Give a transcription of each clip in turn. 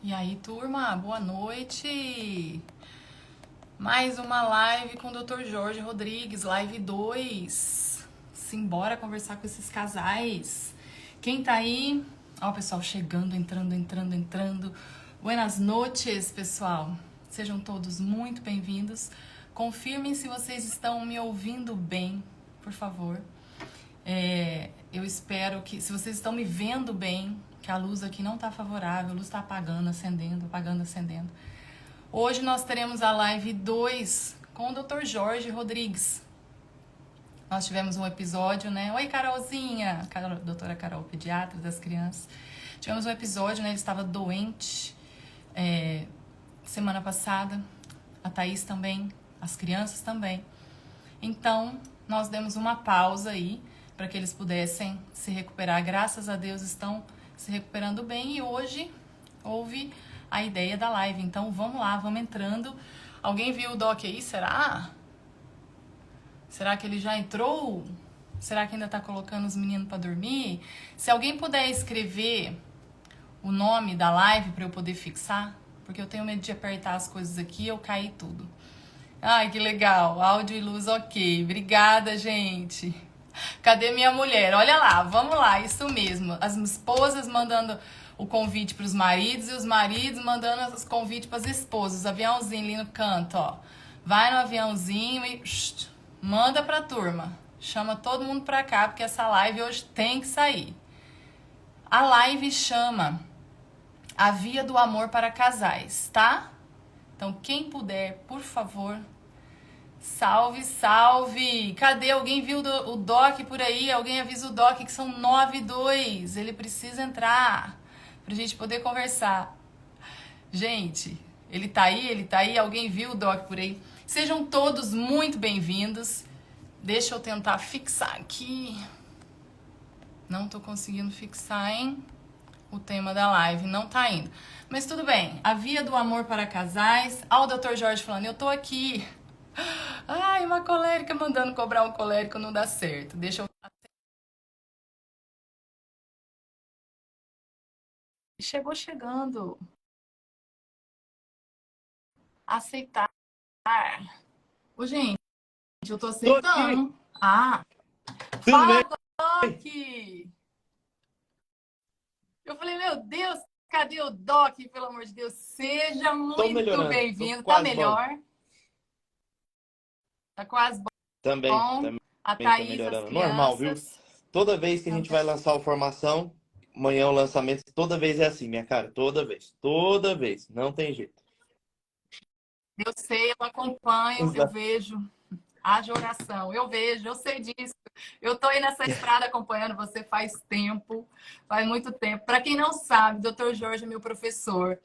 E aí, turma, boa noite! Mais uma live com o Dr. Jorge Rodrigues, live 2. Simbora conversar com esses casais. Quem tá aí? Ó, o pessoal chegando, entrando. Buenas noches, pessoal. Sejam todos muito bem-vindos. Confirmem se vocês estão me ouvindo bem, por favor. Eu espero que, se vocês estão me vendo bem, que a luz aqui não está favorável, a luz está apagando, acendendo, apagando, acendendo. Hoje nós teremos a live 2 com o Dr. Jorge Rodrigues. Nós tivemos um episódio, né? Oi, Carolzinha! Doutora Carol, pediatra das crianças. Tivemos um episódio, né? Ele estava doente semana passada. A Thaís também, as crianças também. Então, nós demos uma pausa aí para que eles pudessem se recuperar. Graças a Deus estão se recuperando bem e hoje houve a ideia da live. Então, vamos lá, vamos entrando. Alguém viu o Doc aí? Será? Será que ele já entrou? Será que ainda tá colocando os meninos para dormir? Se alguém puder escrever o nome da live para eu poder fixar, porque eu tenho medo de apertar as coisas aqui e eu cair tudo. Ai, que legal. Áudio e luz, ok. Obrigada, gente. Cadê minha mulher? Olha lá, vamos lá, isso mesmo. As esposas mandando o convite para os maridos e os maridos mandando os convites para as esposas. Aviãozinho ali no canto, ó. Vai no aviãozinho e manda pra turma. Chama todo mundo pra cá, porque essa live hoje tem que sair. A live chama A Via do Amor para Casais, tá? Então, quem puder, por favor, salve, salve! Cadê? Alguém viu o Doc por aí? Alguém avisa o Doc que são 9:02. Ele precisa entrar pra gente poder conversar. Gente, ele tá aí? Alguém viu o Doc por aí? Sejam todos muito bem-vindos. Deixa eu tentar fixar aqui. Não tô conseguindo fixar, hein? O tema da live não tá indo. Mas tudo bem. A Via do Amor para Casais. Ó, o Dr. Jorge falando, eu tô aqui. Ai, uma colérica mandando cobrar um colérico não dá certo. Deixa eu... Chegou chegando. Aceitar. Ô, gente, eu tô Tô aqui. aceitando. Ah, Tudo fala, bem? Doc! Eu falei, meu Deus, cadê o Doc? Pelo amor de Deus, seja Tô muito melhorando. Tô bem-vindo. Tá quase bom. melhor? Tá quase Também, bom? A também tô Thaís, as melhorando. Normal, viu? crianças. Toda vez que a gente vai lançar a formação, amanhã o lançamento, toda vez é assim, minha cara. Toda vez. Toda vez. Não tem jeito. Eu sei, eu acompanho, eu Exato. vejo. Haja oração, eu vejo, eu sei disso. Eu tô aí nessa estrada acompanhando você faz tempo, faz muito tempo. Para quem não sabe, Dr. Jorge é meu professor.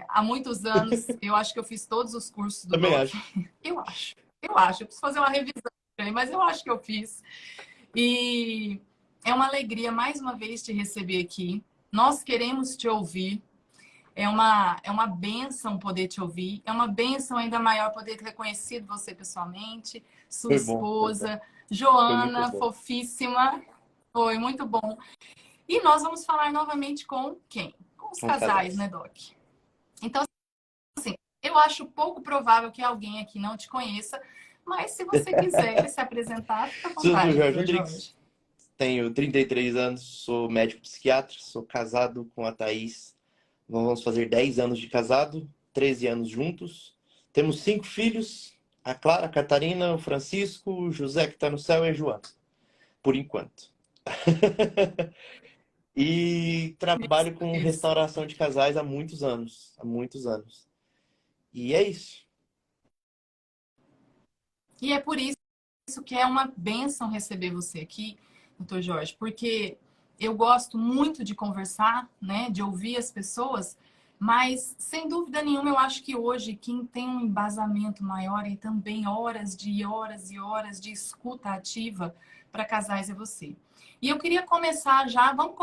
Há muitos anos, eu acho que eu fiz todos os cursos do Também Doc. acho. Eu preciso fazer uma revisão, mas eu acho que eu fiz. E é uma alegria mais uma vez te receber aqui. Nós queremos te ouvir. É uma bênção poder te ouvir. É uma bênção ainda maior poder ter conhecido você pessoalmente, sua Foi bom, foi bom. esposa, Foi muito Joana, bom. fofíssima. Foi muito bom. E nós vamos falar novamente com quem? Com os Com os casais, né, casais. Doc? Então, assim, eu acho pouco provável que alguém aqui não te conheça, mas se você quiser se apresentar, fica à Sou o vontade, Jorge doutor Rodrigues, Jorge. tenho 33 anos, sou médico psiquiatra, sou casado com a Thaís. Vamos fazer 10 anos de casado, 13 anos juntos. Temos 5 filhos, a Clara, a Catarina, o Francisco, o José que está no céu e a Joana, por enquanto. E trabalho com Isso. restauração de casais há muitos anos, há muitos anos. E é isso. E é por isso que é uma bênção receber você aqui, doutor Jorge, porque eu gosto muito de conversar, né, de ouvir as pessoas, mas sem dúvida nenhuma eu acho que hoje quem tem um embasamento maior e também horas e horas de escuta ativa para casais é você. E eu queria começar já, Ó, vamos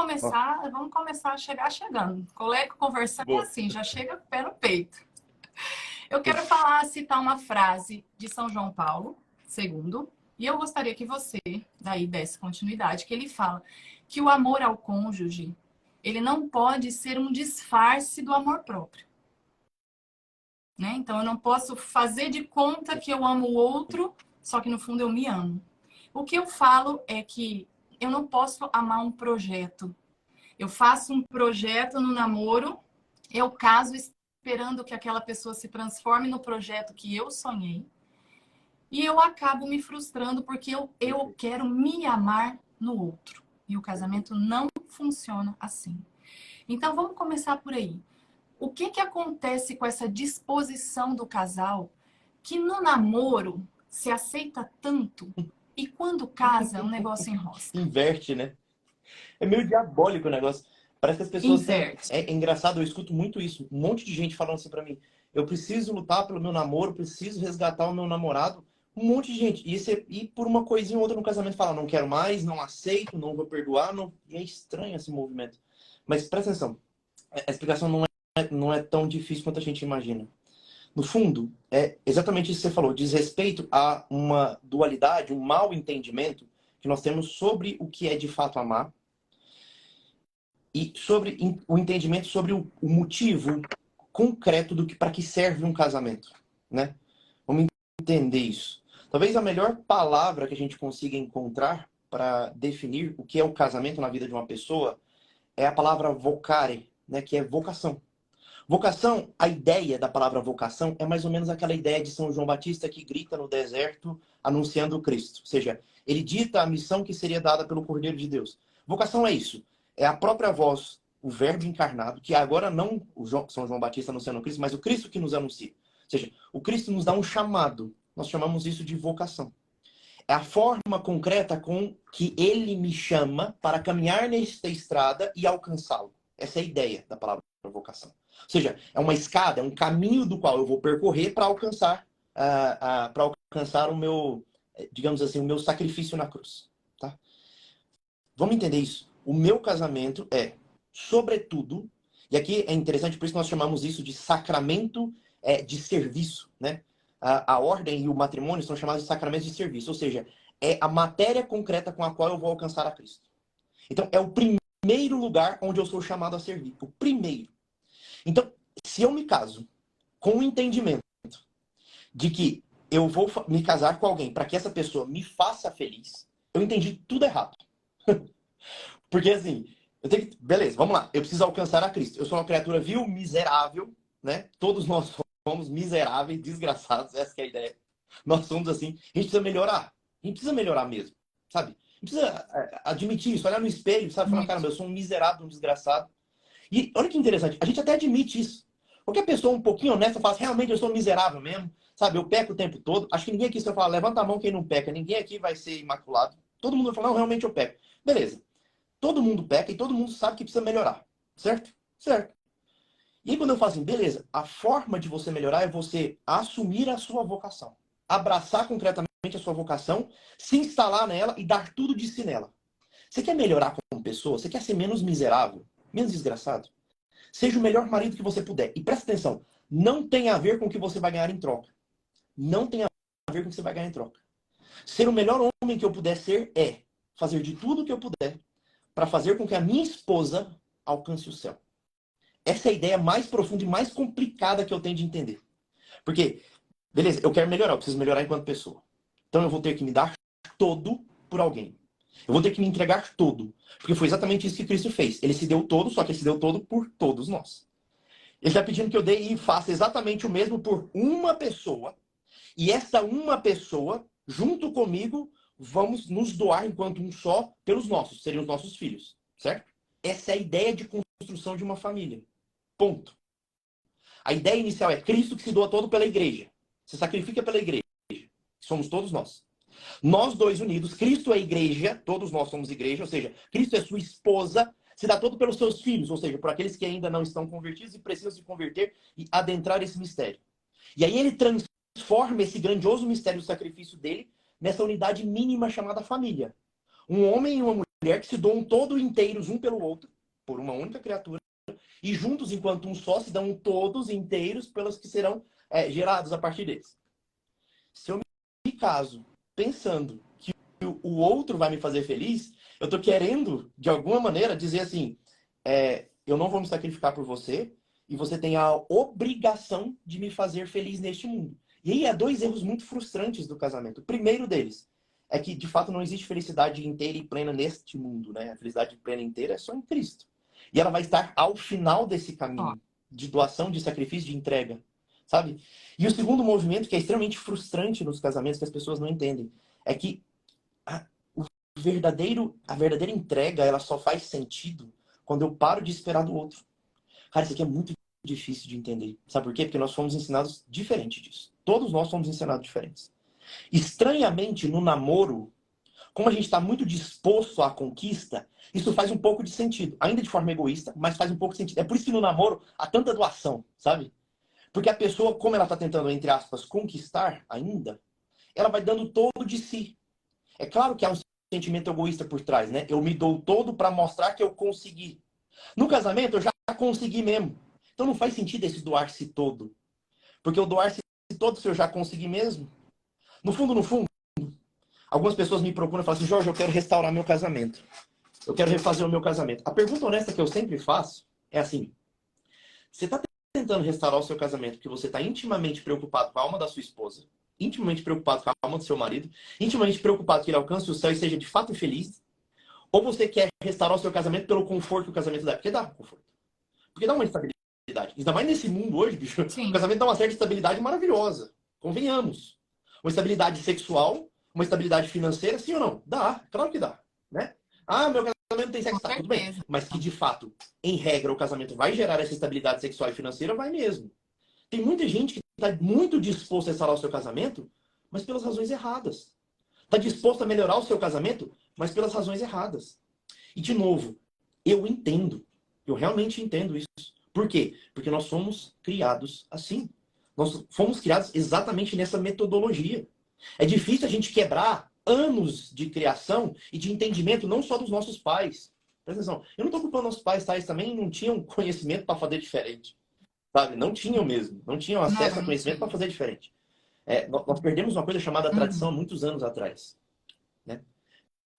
começar a chegar chegando. Colega conversando é boa. assim, já chega pé no peito. Eu quero falar, citar uma frase de São João Paulo II, e eu gostaria que você daí desse continuidade, que ele fala que o amor ao cônjuge ele não pode ser um disfarce do amor próprio, né? Então, eu não posso fazer de conta que eu amo o outro, só que no fundo eu me amo. O que eu falo é que eu não posso amar um projeto. Eu faço um projeto no namoro, eu caso esperando que aquela pessoa se transforme no projeto que eu sonhei, e eu acabo me frustrando porque eu quero me amar no outro. E o casamento não funciona assim. Então vamos começar por aí. O que que acontece com essa disposição do casal que no namoro se aceita tanto e quando casa o negócio enrosca? Inverte, né? É meio diabólico o negócio. Parece que as pessoas têm. Inverte. É engraçado, eu escuto muito isso. Um monte de gente falando assim pra mim. Eu preciso lutar pelo meu namoro, preciso resgatar o meu namorado. Um monte de gente. E por uma coisinha ou outra no casamento fala, não quero mais, não aceito, não vou perdoar. Não... E é estranho esse movimento. Mas presta atenção. A explicação não é tão difícil quanto a gente imagina. No fundo, é exatamente isso que você falou. Diz respeito a uma dualidade, um mau entendimento que nós temos sobre o que é de fato amar e sobre o entendimento sobre o motivo concreto do que para que serve um casamento, né? Vamos entender isso. Talvez a melhor palavra que a gente consiga encontrar para definir o que é o casamento na vida de uma pessoa é a palavra vocare, né? Que é vocação. Vocação, a ideia da palavra vocação é mais ou menos aquela ideia de São João Batista que grita no deserto anunciando o Cristo. Ou seja, ele dita a missão que seria dada pelo Cordeiro de Deus. Vocação é isso. É a própria voz, o verbo encarnado, que agora não o São João Batista anunciando o Cristo, mas o Cristo que nos anuncia. Ou seja, o Cristo nos dá um chamado. Nós chamamos isso de vocação. É a forma concreta com que ele me chama para caminhar nesta estrada e alcançá-lo. Essa é a ideia da palavra vocação. Ou seja, é uma escada, é um caminho do qual eu vou percorrer para alcançar, para alcançar o meu, digamos assim, o meu sacrifício na cruz. Tá? Vamos entender isso. O meu casamento é, sobretudo, e aqui é interessante, por isso nós chamamos isso de sacramento de serviço, né? A ordem e o matrimônio são chamados de sacramentos de serviço, ou seja, é a matéria concreta com a qual eu vou alcançar a Cristo. Então, é o primeiro lugar onde eu sou chamado a servir. O primeiro. Então, se eu me caso com o entendimento de que eu vou me casar com alguém para que essa pessoa me faça feliz, eu entendi tudo errado. Porque assim, eu tenho que. Beleza, vamos lá. Eu preciso alcançar a Cristo. Eu sou uma criatura vil, miserável, né? Todos nós somos miseráveis, desgraçados, essa que é a ideia. Nós somos assim. A gente precisa melhorar. A gente precisa melhorar mesmo, sabe? A gente precisa admitir isso, olhar no espelho, sabe? Falar, caramba, eu sou um miserável, um desgraçado. E olha que interessante, a gente até admite isso. Qualquer pessoa um pouquinho honesta fala, realmente eu sou miserável mesmo, sabe? Eu peco o tempo todo. Acho que ninguém aqui, se eu falar, levanta a mão quem não peca, ninguém aqui vai ser imaculado. Todo mundo vai falar, não, realmente eu peco. Beleza. Todo mundo peca e todo mundo sabe que precisa melhorar. Certo? Certo. E aí quando eu falo assim, beleza, a forma de você melhorar é você assumir a sua vocação. Abraçar concretamente a sua vocação, se instalar nela e dar tudo de si nela. Você quer melhorar como pessoa? Você quer ser menos miserável? Menos desgraçado? Seja o melhor marido que você puder. E presta atenção, não tem a ver com o que você vai ganhar em troca. Não tem a ver com o que você vai ganhar em troca. Ser o melhor homem que eu puder ser é fazer de tudo o que eu puder para fazer com que a minha esposa alcance o céu. Essa é a ideia mais profunda e mais complicada que eu tenho de entender. Porque, beleza, eu quero melhorar, eu preciso melhorar enquanto pessoa. Então eu vou ter que me dar todo por alguém. Eu vou ter que me entregar todo. Porque foi exatamente isso que Cristo fez. Ele se deu todo, só que ele se deu todo por todos nós. Ele está pedindo que eu dê e faça exatamente o mesmo por uma pessoa. E essa uma pessoa, junto comigo, vamos nos doar enquanto um só pelos nossos. Seriam os nossos filhos. Certo? Essa é a ideia de construção de uma família. Ponto. A ideia inicial é Cristo que se doa todo pela igreja. Se sacrifica pela igreja. Somos todos nós. Nós dois unidos, Cristo é a igreja, todos nós somos igreja, ou seja, Cristo é sua esposa, se dá todo pelos seus filhos, ou seja, por aqueles que ainda não estão convertidos e precisam se converter e adentrar esse mistério. E aí ele transforma esse grandioso mistério do sacrifício dele nessa unidade mínima chamada família. Um homem e uma mulher que se doam todo inteiros um pelo outro, por uma única criatura, e juntos, enquanto um só, se dão todos inteiros pelos que serão gerados a partir deles. Se eu me caso pensando que o outro vai me fazer feliz, eu estou querendo, de alguma maneira, dizer assim, eu não vou me sacrificar por você e você tem a obrigação de me fazer feliz neste mundo. E aí há dois erros muito frustrantes do casamento. O primeiro deles é que, de fato, não existe felicidade inteira e plena neste mundo, né? A felicidade plena e inteira é só em Cristo. E ela vai estar ao final desse Ó, caminho de doação, de sacrifício, de entrega, sabe? E o segundo movimento, que é extremamente frustrante nos casamentos, que as pessoas não entendem, é que a, a verdadeira entrega, ela só faz sentido quando eu paro de esperar do outro. Cara, isso aqui é muito difícil de entender. Sabe por quê? Porque nós fomos ensinados diferente disso. Todos nós fomos ensinados diferentes. Estranhamente, no namoro, como a gente está muito disposto à conquista, isso faz um pouco de sentido. Ainda de forma egoísta, mas faz um pouco de sentido. É por isso que no namoro há tanta doação, sabe? Porque a pessoa, como ela está tentando, entre aspas, conquistar ainda, ela vai dando todo de si. É claro que há um sentimento egoísta por trás, né? Eu me dou todo para mostrar que eu consegui. No casamento, eu já consegui mesmo. Então não faz sentido esse doar-se todo. Porque o doar-se todo, se eu já consegui mesmo. No fundo, algumas pessoas me procuram e falam assim, Jorge, eu quero restaurar meu casamento. Eu quero refazer o meu casamento. A pergunta honesta que eu sempre faço é assim, você está tentando restaurar o seu casamento porque você está intimamente preocupado com a alma da sua esposa, intimamente preocupado com a alma do seu marido, intimamente preocupado que ele alcance o céu e seja de fato feliz, ou você quer restaurar o seu casamento pelo conforto que o casamento dá? Porque dá conforto. Porque dá uma estabilidade. Ainda mais nesse mundo hoje, bicho, o sim, casamento dá uma certa estabilidade maravilhosa. Convenhamos. Uma estabilidade sexual, uma estabilidade financeira, sim ou não? Dá, claro que dá. Né? Ah, meu casamento tem com sexo, tá, tudo bem. certeza. Mas que de fato, em regra, o casamento vai gerar essa estabilidade sexual e financeira, vai mesmo. Tem muita gente que está muito disposta a restaurar o seu casamento, mas pelas razões erradas. Está disposto a melhorar o seu casamento, mas pelas razões erradas. E, de novo, eu entendo. Eu realmente entendo isso. Por quê? Porque nós fomos criados assim. Nós fomos criados exatamente nessa metodologia. É difícil a gente quebrar anos de criação e de entendimento, não só dos nossos pais. Presta atenção. Eu não estou culpando nossos pais, tá? Eles também não tinham conhecimento para fazer diferente. Sabe? Não tinham mesmo. Não tinham acesso a Não, isso conhecimento para aí. fazer diferente. Nós perdemos uma coisa chamada tradição há Uhum. muitos anos atrás. Né?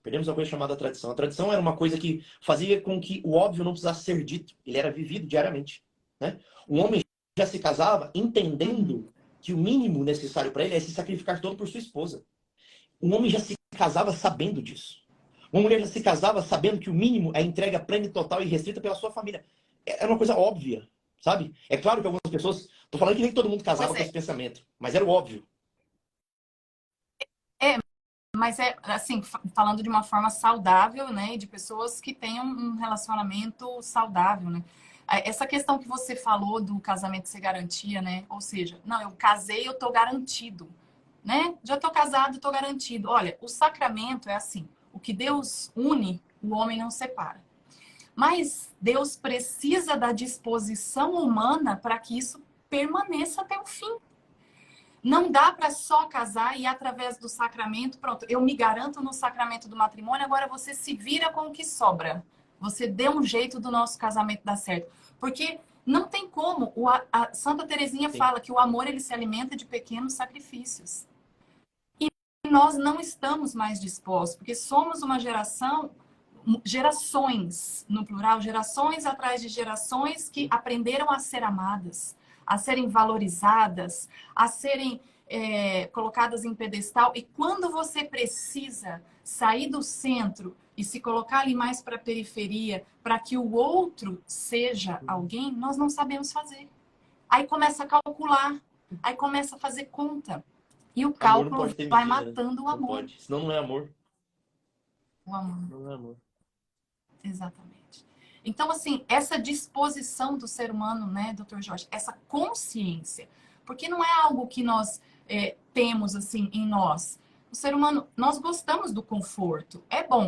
Perdemos uma coisa chamada tradição. A tradição era uma coisa que fazia com que o óbvio não precisasse ser dito. Ele era vivido diariamente. Né? Um homem já se casava Uhum. entendendo que o mínimo necessário para ele é se sacrificar todo por sua esposa. Um homem já se casava sabendo disso. Uma mulher já se casava sabendo que o mínimo é a entrega plena e total e restrita pela sua família. Era uma coisa óbvia, sabe? É claro que algumas pessoas... Tô falando que nem todo mundo casava Pois com é. esse pensamento, mas era o óbvio. É, mas é assim, falando de uma forma saudável, né? E de pessoas que tenham um relacionamento saudável, né? Essa questão que você falou do casamento ser garantia, né? Ou seja, não, eu casei, eu tô garantido, né? Já tô casado, tô garantido. Olha, o sacramento é assim: o que Deus une, o homem não separa. Mas Deus precisa da disposição humana para que isso permaneça até o fim. Não dá para só casar e através do sacramento, pronto, eu me garanto no sacramento do matrimônio, agora você se vira com o que sobra. Você dê um jeito do nosso casamento dar certo. Porque não tem como. A Santa Teresinha Sim. fala que o amor ele se alimenta de pequenos sacrifícios. E nós não estamos mais dispostos, porque somos uma geração, gerações, no plural, gerações atrás de gerações que aprenderam a ser amadas, a serem valorizadas, a serem colocadas em pedestal. E quando você precisa sair do centro e se colocar ali mais para a periferia, para que o outro seja alguém, nós não sabemos fazer. Aí começa a calcular, aí começa a fazer conta. E o Amor não cálculo pode ter vai medida, né? matando o Não amor. pode. Senão não é amor. O amor. Não é amor. Exatamente. Então, assim, essa disposição do ser humano, né, doutor Jorge, essa consciência, porque não é algo que nós temos, assim, em nós. O ser humano, nós gostamos do conforto.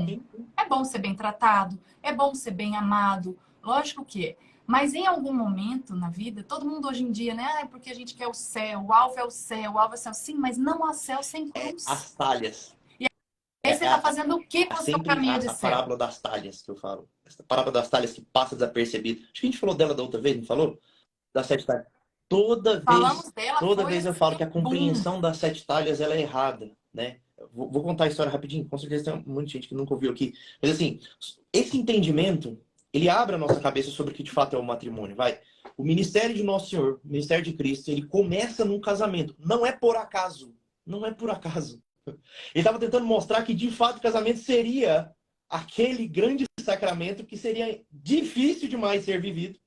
Sim. É bom ser bem tratado, é bom ser bem amado, lógico que é. Mas em algum momento na vida, todo mundo hoje em dia, né, é porque a gente quer o céu, o alvo é o céu, o alvo é o céu. Sim, mas não há céu sem cruz. As talhas. E aí É, você é está a- fazendo o que com o seu sempre caminho de a céu? parábola das talhas que eu falo. Essa parábola das talhas que passa desapercebida. Acho que a gente falou dela da outra vez, não falou? Das sete talhas. Falamos dela, Toda foi vez eu falo que assim, a boom. compreensão das sete talhas ela é errada, né? Vou contar a história rapidinho. Com certeza tem muita gente que nunca ouviu aqui. Mas assim, esse entendimento, ele abre a nossa cabeça sobre o que de fato é o matrimônio. Vai. O ministério de Nosso Senhor, o ministério de Cristo, ele começa num casamento. Não é por acaso. Não é por acaso. Ele estava tentando mostrar que, de fato, o casamento seria aquele grande sacramento que seria difícil demais ser vivido,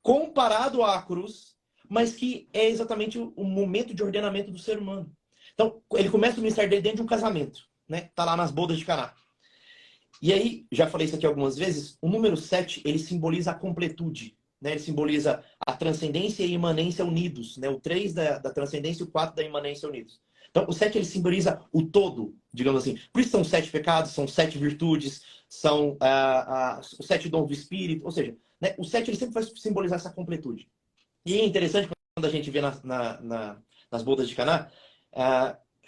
comparado à cruz, mas que é exatamente o momento de ordenamento do ser humano. Então, ele começa o ministério dele dentro de um casamento, né? Tá lá nas bodas de Caná. E aí, já falei isso aqui algumas vezes, o número 7, ele simboliza a completude, né? Ele simboliza a transcendência e a imanência unidos, né? O 3 da transcendência e o 4 da imanência unidos. Então, o 7, ele simboliza o todo, digamos assim. Por isso são 7 pecados, são 7 virtudes, são os 7 dons do Espírito, ou seja, né? O 7, ele sempre vai simbolizar essa completude. E é interessante quando a gente vê nas bodas de Caná,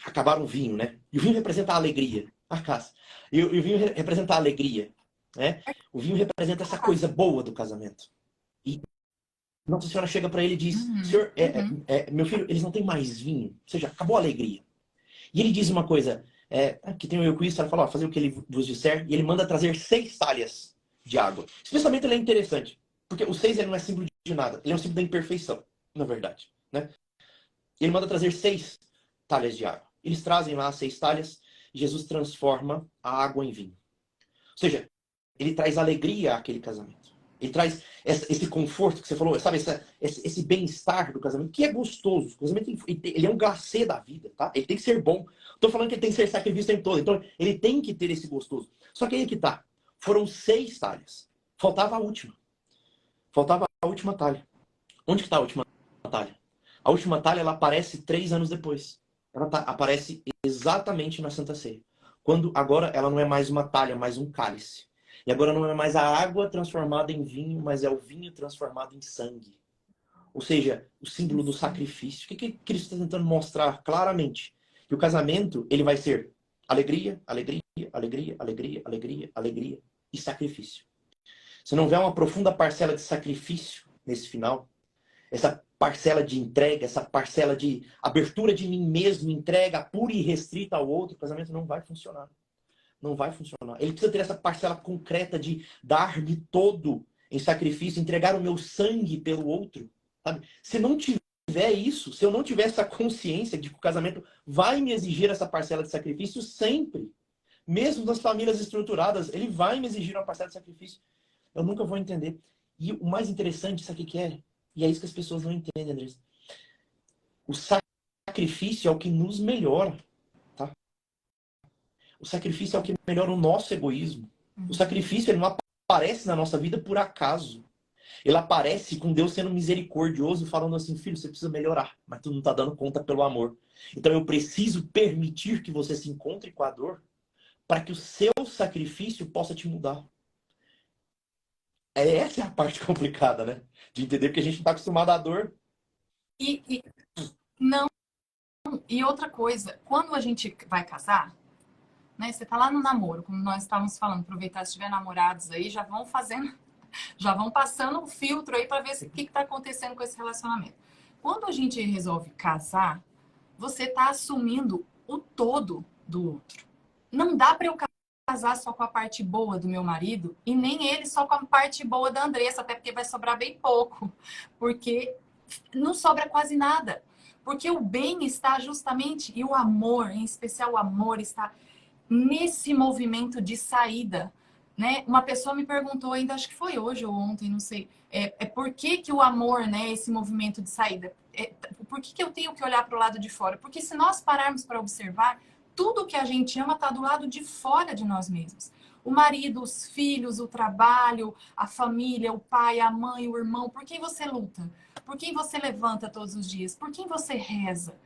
acabaram o vinho, né? E o vinho representa a alegria, a casa. E o vinho representa a alegria, né? O vinho representa essa coisa boa do casamento. E Nossa Senhora chega para ele e diz: Senhor, meu filho, eles não têm mais vinho, ou seja, acabou a alegria. E ele diz uma coisa, que tem o eu com isso, ela fala: ó, fazer o que ele vos disser, e ele manda trazer 6 talhas de água. Esse pensamento ele é interessante, porque o 6 ele não é símbolo de nada, ele é um símbolo da imperfeição, na verdade, né? Ele manda trazer 6 talhas de água. Eles trazem lá 6 talhas, e Jesus transforma a água em vinho. Ou seja, ele traz alegria àquele casamento. Ele traz esse conforto que você falou, sabe? Esse bem-estar do casamento, que é gostoso. O casamento ele é um glacê da vida, tá? Ele tem que ser bom. Estou falando que ele tem que ser sacrifício o tempo todo. Então, ele tem que ter esse gostoso. Só que aí que tá. Foram 6 talhas. Faltava a última. Faltava a última talha. Onde que está a última talha? A última talha, ela aparece 3 anos depois. Ela aparece exatamente na Santa Ceia. Quando agora ela não é mais uma talha, mas um cálice. E agora não é mais a água transformada em vinho, mas é o vinho transformado em sangue. Ou seja, o símbolo do sacrifício. O que Cristo está tentando mostrar claramente? Que o casamento, ele vai ser alegria, alegria, alegria, alegria, alegria, alegria e sacrifício. Se não houver uma profunda parcela de sacrifício nesse final, essa parcela de entrega, essa parcela de abertura de mim mesmo, entrega pura e restrita ao outro, o casamento não vai funcionar. Não vai funcionar. Ele precisa ter essa parcela concreta de dar-me todo em sacrifício, entregar o meu sangue pelo outro. Sabe? Se não tiver isso, se eu não tiver essa consciência de que o casamento vai me exigir essa parcela de sacrifício sempre, mesmo nas famílias estruturadas, ele vai me exigir uma parcela de sacrifício. Eu nunca vou entender. E o mais interessante, sabe o que é? E é isso que as pessoas não entendem, Andrés. O sacrifício é o que nos melhora. Tá? O sacrifício é o que melhora o nosso egoísmo. O sacrifício ele não aparece na nossa vida por acaso. Ele aparece com Deus sendo misericordioso, falando assim: filho, você precisa melhorar, mas tu não está dando conta pelo amor. Então eu preciso permitir que você se encontre com a dor para que o seu sacrifício possa te mudar. Essa é a parte complicada, né? De entender que a gente não está acostumado à dor. Não. E outra coisa, quando a gente vai casar, né? Você tá lá no namoro, como nós estávamos falando, aproveitar se tiver namorados aí, já vão fazendo, já vão passando o filtro aí para ver o que está acontecendo com esse relacionamento. Quando a gente resolve casar, você tá assumindo o todo do outro. Não dá para eu casar só com a parte boa do meu marido e nem ele só com a parte boa da Andressa, até porque vai sobrar bem pouco, porque não sobra quase nada. Porque o bem está justamente, e o amor, em especial o amor, está nesse movimento de saída, né? Uma pessoa me perguntou, ainda acho que foi hoje ou ontem, não sei, por que que o amor, né, esse movimento de saída, por que que eu tenho que olhar para o lado de fora? Porque se nós pararmos para observar, tudo que a gente ama está do lado de fora de nós mesmos. O marido, os filhos, o trabalho, a família, o pai, a mãe, o irmão. Por quem você luta? Por quem você levanta todos os dias? Por quem você reza?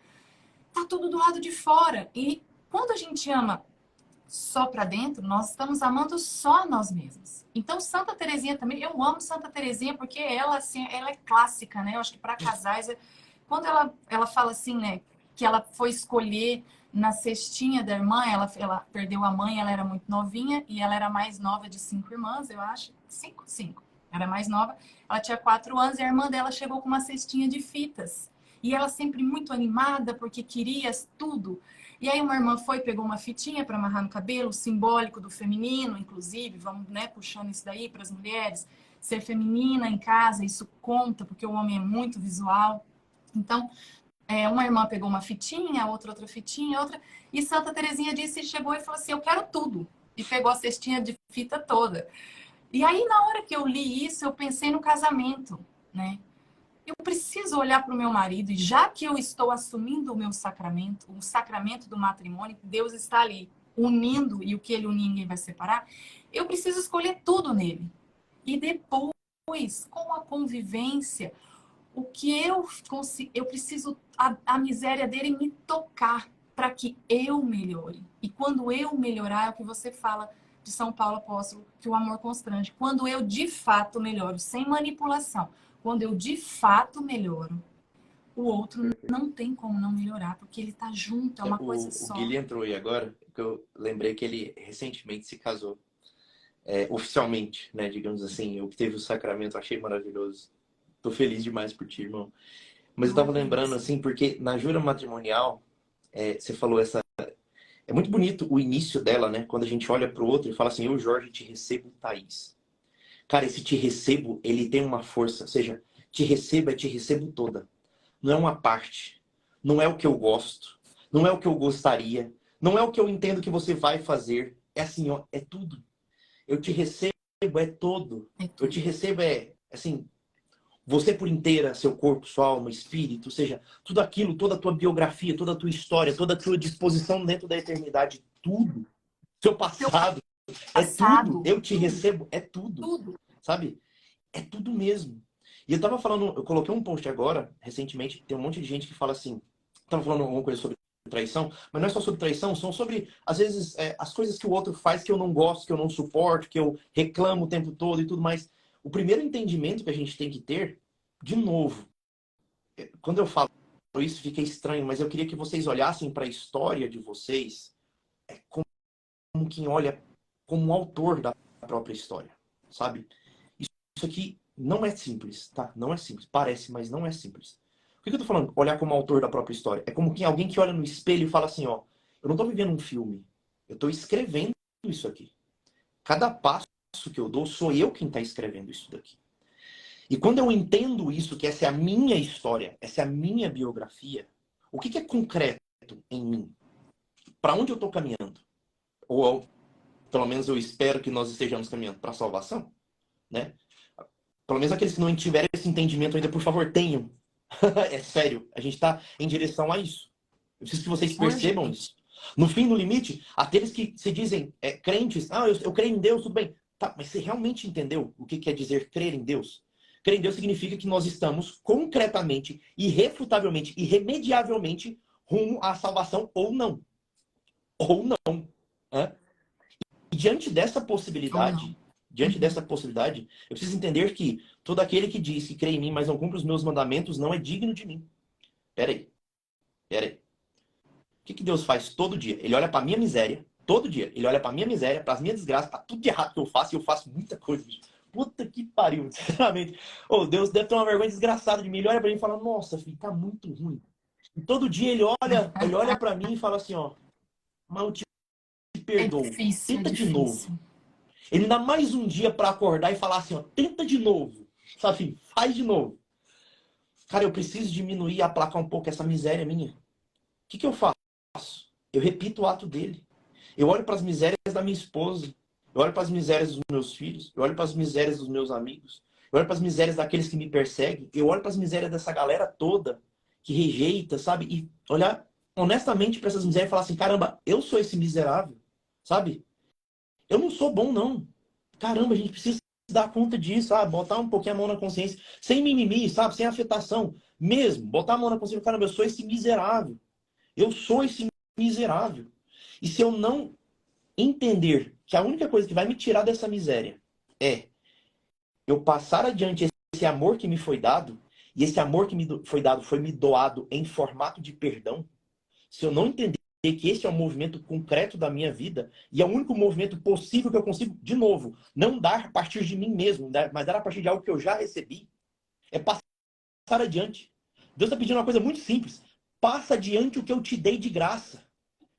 Tá tudo do lado de fora. E quando a gente ama só para dentro, nós estamos amando só nós mesmos. Então, Santa Teresinha também, eu amo Santa Teresinha porque ela, assim, ela é clássica, né? Eu acho que para casais, quando ela fala assim, né, que ela foi escolher na cestinha da irmã, ela perdeu a mãe, ela era muito novinha e ela era mais nova de 5 irmãs, eu acho. 5. Era mais nova. Ela tinha 4 anos e a irmã dela chegou com uma cestinha de fitas. E ela sempre muito animada porque queria tudo. E aí uma irmã foi, pegou uma fitinha para amarrar no cabelo, simbólico do feminino, inclusive, vamos, né, puxando isso daí para as mulheres, ser feminina em casa, isso conta, porque o homem é muito visual. Então, uma irmã pegou uma fitinha, outra fitinha, outra, e Santa Teresinha disse, chegou e falou assim, eu quero tudo. E pegou a cestinha de fita toda. E aí, na hora que eu li isso, eu pensei no casamento, né? Eu preciso olhar para o meu marido, e já que eu estou assumindo o meu sacramento, o sacramento do matrimônio, Deus está ali unindo, e o que ele unir ninguém vai separar, eu preciso escolher tudo nele. E depois, com a convivência, o que eu consigo, eu preciso a miséria dele me tocar para que eu melhore. E quando eu melhorar, é o que você fala de São Paulo Apóstolo, que o amor constrange. Quando eu de fato melhoro, sem manipulação, quando eu de fato melhoro, o outro Perfeito. não tem como não melhorar, porque ele tá junto, é uma coisa O só. Guilherme entrou aí agora, que eu lembrei que ele recentemente se casou. Oficialmente, né? Digamos assim, eu que teve o sacramento, achei maravilhoso. Tô feliz demais por ti, irmão. Mas eu tava Glória a lembrando, Deus. assim, porque na jura matrimonial, você falou essa. É muito bonito o início dela, né? Quando a gente olha pro outro e fala assim, eu, Jorge, te recebo, Thaís. Cara, esse te recebo, ele tem uma força. Ou seja, te recebo é te recebo toda. Não é uma parte. Não é o que eu gosto. Não é o que eu gostaria. Não é o que eu entendo que você vai fazer. É assim, ó, é tudo. Eu te recebo, é todo. É Eu te tudo. recebo, assim, você por inteira, seu corpo, sua alma, espírito, ou seja, tudo aquilo, toda a tua biografia, toda a tua história, toda a tua disposição dentro da eternidade, tudo. Seu Seu passado, é tudo. passado, Eu te tudo, recebo, é tudo. tudo. Sabe? É tudo mesmo. E eu tava falando, eu coloquei um post agora, recentemente, tem um monte de gente que fala assim, tava falando alguma coisa sobre traição, mas não é só sobre traição, são sobre, às vezes, as coisas que o outro faz que eu não gosto, que eu não suporto, que eu reclamo o tempo todo e tudo mais. O primeiro entendimento que a gente tem que ter, de novo, quando eu falo isso fica estranho, mas eu queria que vocês olhassem para a história de vocês como quem olha como um autor da própria história, sabe? Isso aqui não é simples, tá? Não é simples. Parece, mas não é simples. Por que eu tô falando olhar como autor da própria história? É como alguém que olha no espelho e fala assim, ó, eu não tô vivendo um filme, eu tô escrevendo isso aqui. Cada passo que eu dou, sou eu quem tá escrevendo isso daqui. E quando eu entendo isso, que essa é a minha história, essa é a minha biografia, o que é concreto em mim? Para onde eu tô caminhando? Ou, pelo menos eu espero que nós estejamos caminhando para a salvação, né? Pelo menos aqueles que não tiverem esse entendimento ainda, por favor, tenham. É sério, a gente está em direção a isso. Eu preciso que vocês percebam Urgente. isso. No fim, no limite, aqueles que se dizem crentes, eu creio em Deus, tudo bem. Tá, mas você realmente entendeu o que quer dizer crer em Deus? Crer em Deus significa que nós estamos concretamente, irrefutavelmente, irremediavelmente rumo à salvação ou não. Ou não. Né? E Ou não. diante Uhum. dessa possibilidade, eu preciso entender que todo aquele que diz que crê em mim, mas não cumpre os meus mandamentos, não é digno de mim. Peraí, peraí. O que Deus faz todo dia? Ele olha pra minha miséria, todo dia. Ele olha pra minha miséria, pras minhas desgraças, pra tudo de errado que eu faço, e eu faço muita coisa, bicho. Puta que pariu, sinceramente. Oh, Deus deve ter uma vergonha desgraçada de mim. Ele olha pra mim e fala, nossa, filho, tá muito ruim. E todo dia ele olha pra mim e fala assim, ó, mas eu te É perdoo. difícil, é Tenta de novo. difícil. Ele me dá mais um dia pra acordar e falar assim, ó, tenta de novo. Sabe, faz de novo. Cara, eu preciso diminuir e aplacar um pouco essa miséria minha. O que eu faço? Eu repito o ato dele. Eu olho para as misérias da minha esposa. Eu olho para as misérias dos meus filhos. Eu olho para as misérias dos meus amigos. Eu olho para as misérias daqueles que me perseguem. Eu olho para as misérias dessa galera toda que rejeita, sabe? E olhar honestamente para essas misérias e falar assim: caramba, eu sou esse miserável, sabe? Eu não sou bom, não. Caramba, a gente precisa dar conta disso, sabe? Botar um pouquinho a mão na consciência, sem mimimi, sabe? Sem afetação. Mesmo, botar a mão na consciência, caramba, eu sou esse miserável. Eu sou esse miserável. E se eu não entender que a única coisa que vai me tirar dessa miséria é eu passar adiante esse amor que me foi dado, e esse amor que me foi dado foi me doado em formato de perdão, se eu não entender que esse é o movimento concreto da minha vida, e é o único movimento possível que eu consigo, de novo, não dar a partir de mim mesmo, mas dar a partir de algo que eu já recebi, é passar adiante. Deus está pedindo uma coisa muito simples. Passa adiante o que eu te dei de graça.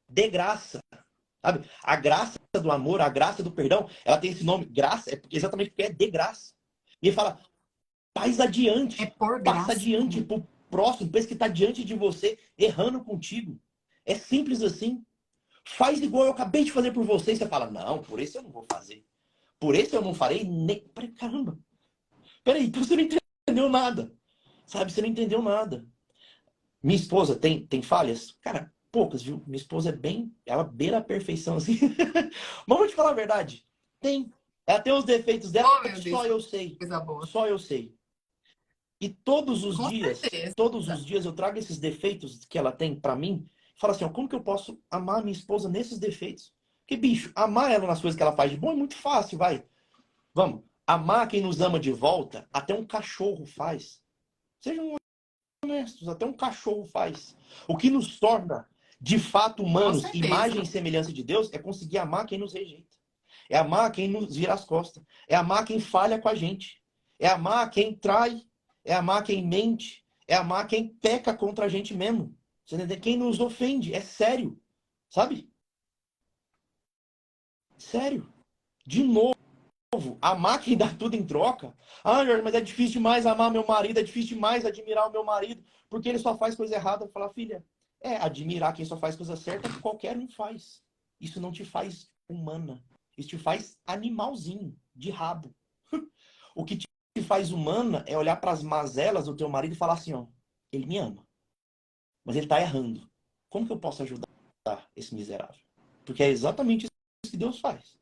de graça. Sabe? A graça do amor, a graça do perdão, ela tem esse nome, graça, exatamente porque é de graça. E ele fala, faz É adiante, por passa graça, adiante né? pro próximo, pensa que está diante de você, errando contigo. É simples assim. Faz igual eu acabei de fazer por você. E você fala, não, por esse eu não vou fazer. Por esse eu não farei nem... Caramba, peraí, então você não entendeu nada. Sabe, você não entendeu nada. Minha esposa tem falhas? Cara, poucas, viu? Minha esposa é bem... Ela beira a perfeição, assim. Mas vou te falar a verdade. Tem. Ela tem os defeitos dela Oh, que meu Deus, só que eu sei. coisa boa. Só eu sei. E Com certeza. todos os dias eu trago esses defeitos que ela tem pra mim. E falo assim, ó, como que eu posso amar minha esposa nesses defeitos? Porque, bicho, amar ela nas coisas que ela faz de bom é muito fácil, vai. Vamos. Amar quem nos ama de volta, até um cachorro faz. Sejam honestos, até um cachorro faz. O que nos torna, de fato, Com humanos, certeza. imagem e semelhança de Deus, é conseguir amar quem nos rejeita. É amar quem nos vira as costas. É amar quem falha com a gente. É amar quem trai. É amar quem mente. É amar quem peca contra a gente mesmo. Você entendeu? Quem nos ofende. É sério. Sabe? Sério. De novo, amar quem dá tudo em troca. Ah, Jorge, mas é difícil demais amar meu marido. É difícil demais admirar o meu marido. Porque ele só faz coisa errada. Eu falo, filha, admirar quem só faz coisa certa que qualquer um faz. Isso não te faz humana. Isso te faz animalzinho, de rabo. O que te faz humana é olhar para as mazelas do teu marido e falar assim, ó, ele me ama, mas ele tá errando. Como que eu posso ajudar esse miserável? Porque é exatamente isso que Deus faz.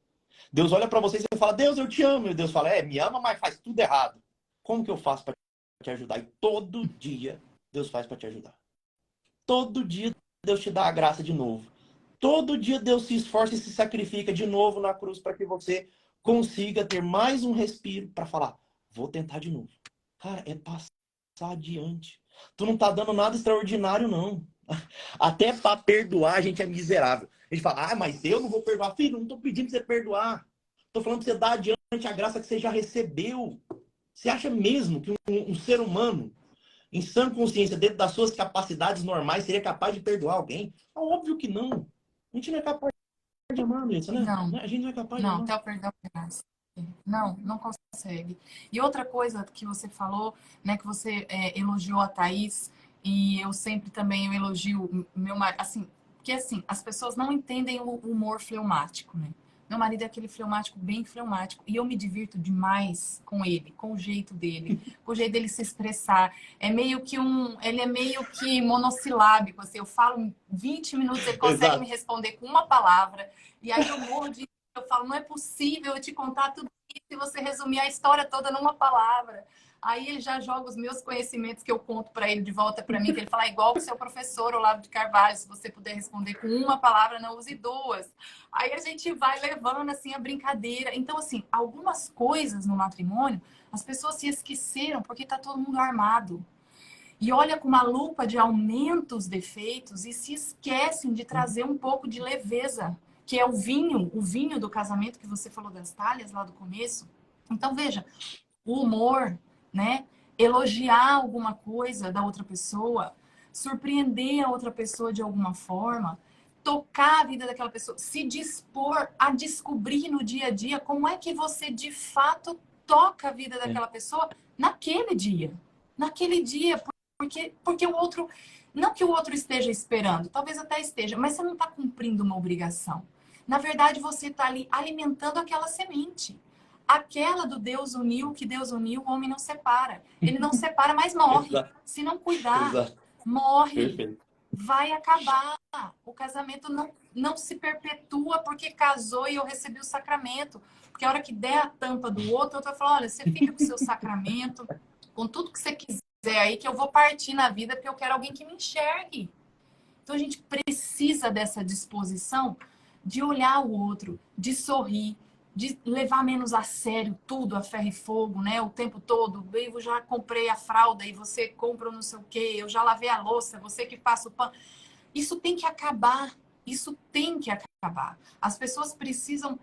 Deus olha para você e você fala, Deus, eu te amo. E Deus fala, me ama, mas faz tudo errado. Como que eu faço para te ajudar? E todo dia Deus faz para te ajudar. Todo dia Deus te dá a graça de novo. Todo dia Deus se esforça e se sacrifica de novo na cruz para que você consiga ter mais um respiro para falar, vou tentar de novo. Cara, é passar adiante. Tu não tá dando nada extraordinário, não. Até para perdoar a gente é miserável. A gente fala, mas eu não vou perdoar. Filho, não tô pedindo pra você perdoar. Tô falando pra você dar adiante a graça que você já recebeu. Você acha mesmo que um ser humano, em sã consciência, dentro das suas capacidades normais, seria capaz de perdoar alguém? É óbvio que não. A gente não é capaz de amar, Melissa, né? Não, A gente não é capaz de não, amar. até o perdão de graça. Não, não consegue. E outra coisa que você falou, né, que você elogiou a Thaís, e eu sempre também eu elogio meu marido, assim, porque assim, as pessoas não entendem o humor fleumático, né? Meu marido é aquele fleumático, bem fleumático, e eu me divirto demais com ele, com o jeito dele, com o jeito dele se expressar. Ele é meio que monossilábico, assim, eu falo 20 minutos, ele consegue me Exato. responder com uma palavra, e aí eu morro de eu falo, não é possível eu te contar tudo isso se você resumir a história toda numa palavra. Aí ele já joga os meus conhecimentos que eu conto para ele de volta para mim, que ele fala, igual o seu professor Olavo de Carvalho, se você puder responder com uma palavra, não use duas. Aí a gente vai levando assim a brincadeira. Então, assim, algumas coisas no matrimônio, as pessoas se esqueceram porque tá todo mundo armado. E olha com uma lupa de aumenta os defeitos e se esquecem de trazer um pouco de leveza, que é o vinho do casamento que você falou das talhas lá do começo. Então, veja, o humor, né? Elogiar alguma coisa da outra pessoa, surpreender a outra pessoa de alguma forma, tocar a vida daquela pessoa, se dispor a descobrir no dia a dia como é que você de fato toca a vida É. daquela pessoa naquele dia. Naquele dia, porque o outro, não que o outro esteja esperando, talvez até esteja, mas você não está cumprindo uma obrigação. Na verdade, você está ali alimentando aquela semente. Aquela do Deus uniu, que Deus uniu, o homem não separa. Ele não separa, mas morre. Exato. Se não cuidar, Exato. morre. Perfeito. Vai acabar. O casamento não se perpetua porque casou e eu recebi o sacramento. Porque a hora que der a tampa do outro vai falar, olha, você fica com o seu sacramento, com tudo que você quiser aí, que eu vou partir na vida porque eu quero alguém que me enxergue. Então a gente precisa dessa disposição de olhar o outro, de sorrir, de levar menos a sério tudo, a ferro e fogo, né? O tempo todo. Eu já comprei a fralda e você compra não sei o quê, eu já lavei a louça, você que passa o pão. Isso tem que acabar. Isso tem que acabar. As pessoas precisam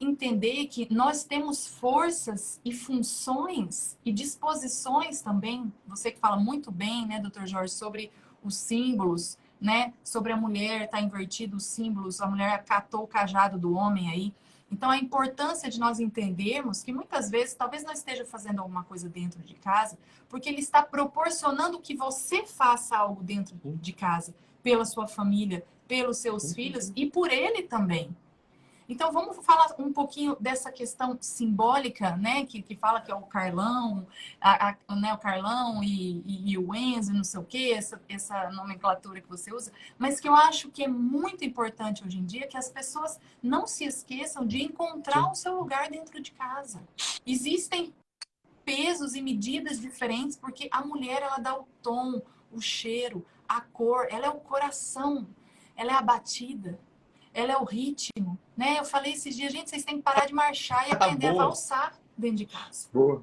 entender que nós temos forças e funções e disposições também. Você que fala muito bem, né, doutor Jorge, sobre os símbolos né? Sobre a mulher, tá invertido os símbolos, a mulher catou o cajado do homem aí. Então, a importância de nós entendermos que muitas vezes, talvez não esteja fazendo alguma coisa dentro de casa, porque ele está proporcionando que você faça algo dentro de casa, pela sua família, pelos seus filhos e por ele também. Então, vamos falar um pouquinho dessa questão simbólica, né? Que fala que é o Carlão, né, o Carlão e o Enzo, não sei o quê, essa nomenclatura que você usa, mas que eu acho que é muito importante hoje em dia que as pessoas não se esqueçam de encontrar o seu lugar dentro de casa. Existem pesos e medidas diferentes, porque a mulher, ela dá o tom, o cheiro, a cor, ela é o coração, ela é a batida. Ela é o ritmo, né? Eu falei esses dias, gente, vocês têm que parar de marchar e aprender a Boa, valsar dentro de casa. boa.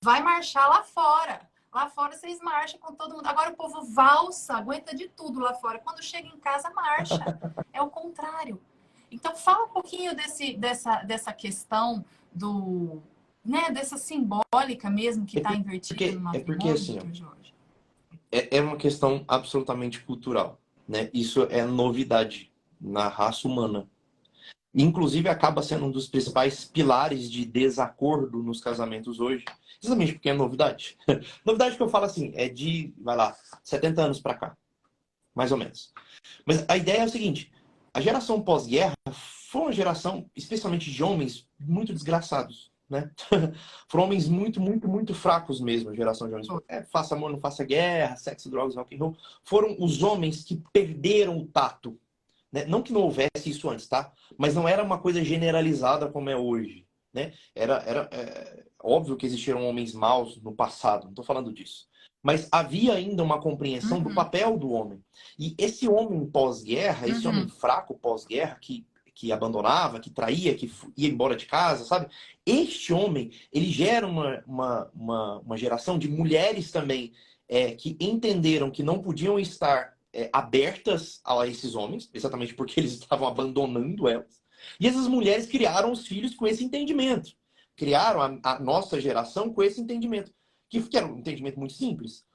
Vai marchar lá fora. Lá fora vocês marcham com todo mundo. Agora o povo valsa, aguenta de tudo lá fora. Quando chega em casa, marcha. É o contrário. Então, fala um pouquinho dessa questão do, né, dessa simbólica mesmo que está invertida no É porque matrimônio, assim, ó, doutor Jorge. é uma questão absolutamente cultural, né? Isso é novidade na raça humana. Inclusive, acaba sendo um dos principais pilares de desacordo nos casamentos hoje, justamente porque é novidade. Novidade que eu falo assim, é de, vai lá, 70 anos para cá, mais ou menos. Mas a ideia é o seguinte, a geração pós-guerra foi uma geração, especialmente de homens, muito desgraçados, né? Foram homens muito, muito, muito fracos mesmo, a geração de homens. Faça amor, não faça guerra, sexo, drogas, rock and roll. Foram os homens que perderam o tato, né? Não que não houvesse isso antes, tá? Mas não era uma coisa generalizada como é hoje, né? Era óbvio que existiram homens maus no passado, não estou falando disso. Mas havia ainda uma compreensão do Uhum, papel do homem. E esse homem pós-guerra, esse homem uhum, fraco pós-guerra, que abandonava, que traía, que ia embora de casa, sabe? Este homem, ele gera uma geração de mulheres também que entenderam que não podiam estar abertas a esses homens, exatamente porque eles estavam abandonando elas. E essas mulheres criaram os filhos com esse entendimento. Criaram a nossa geração com esse entendimento. Que era um entendimento muito simples.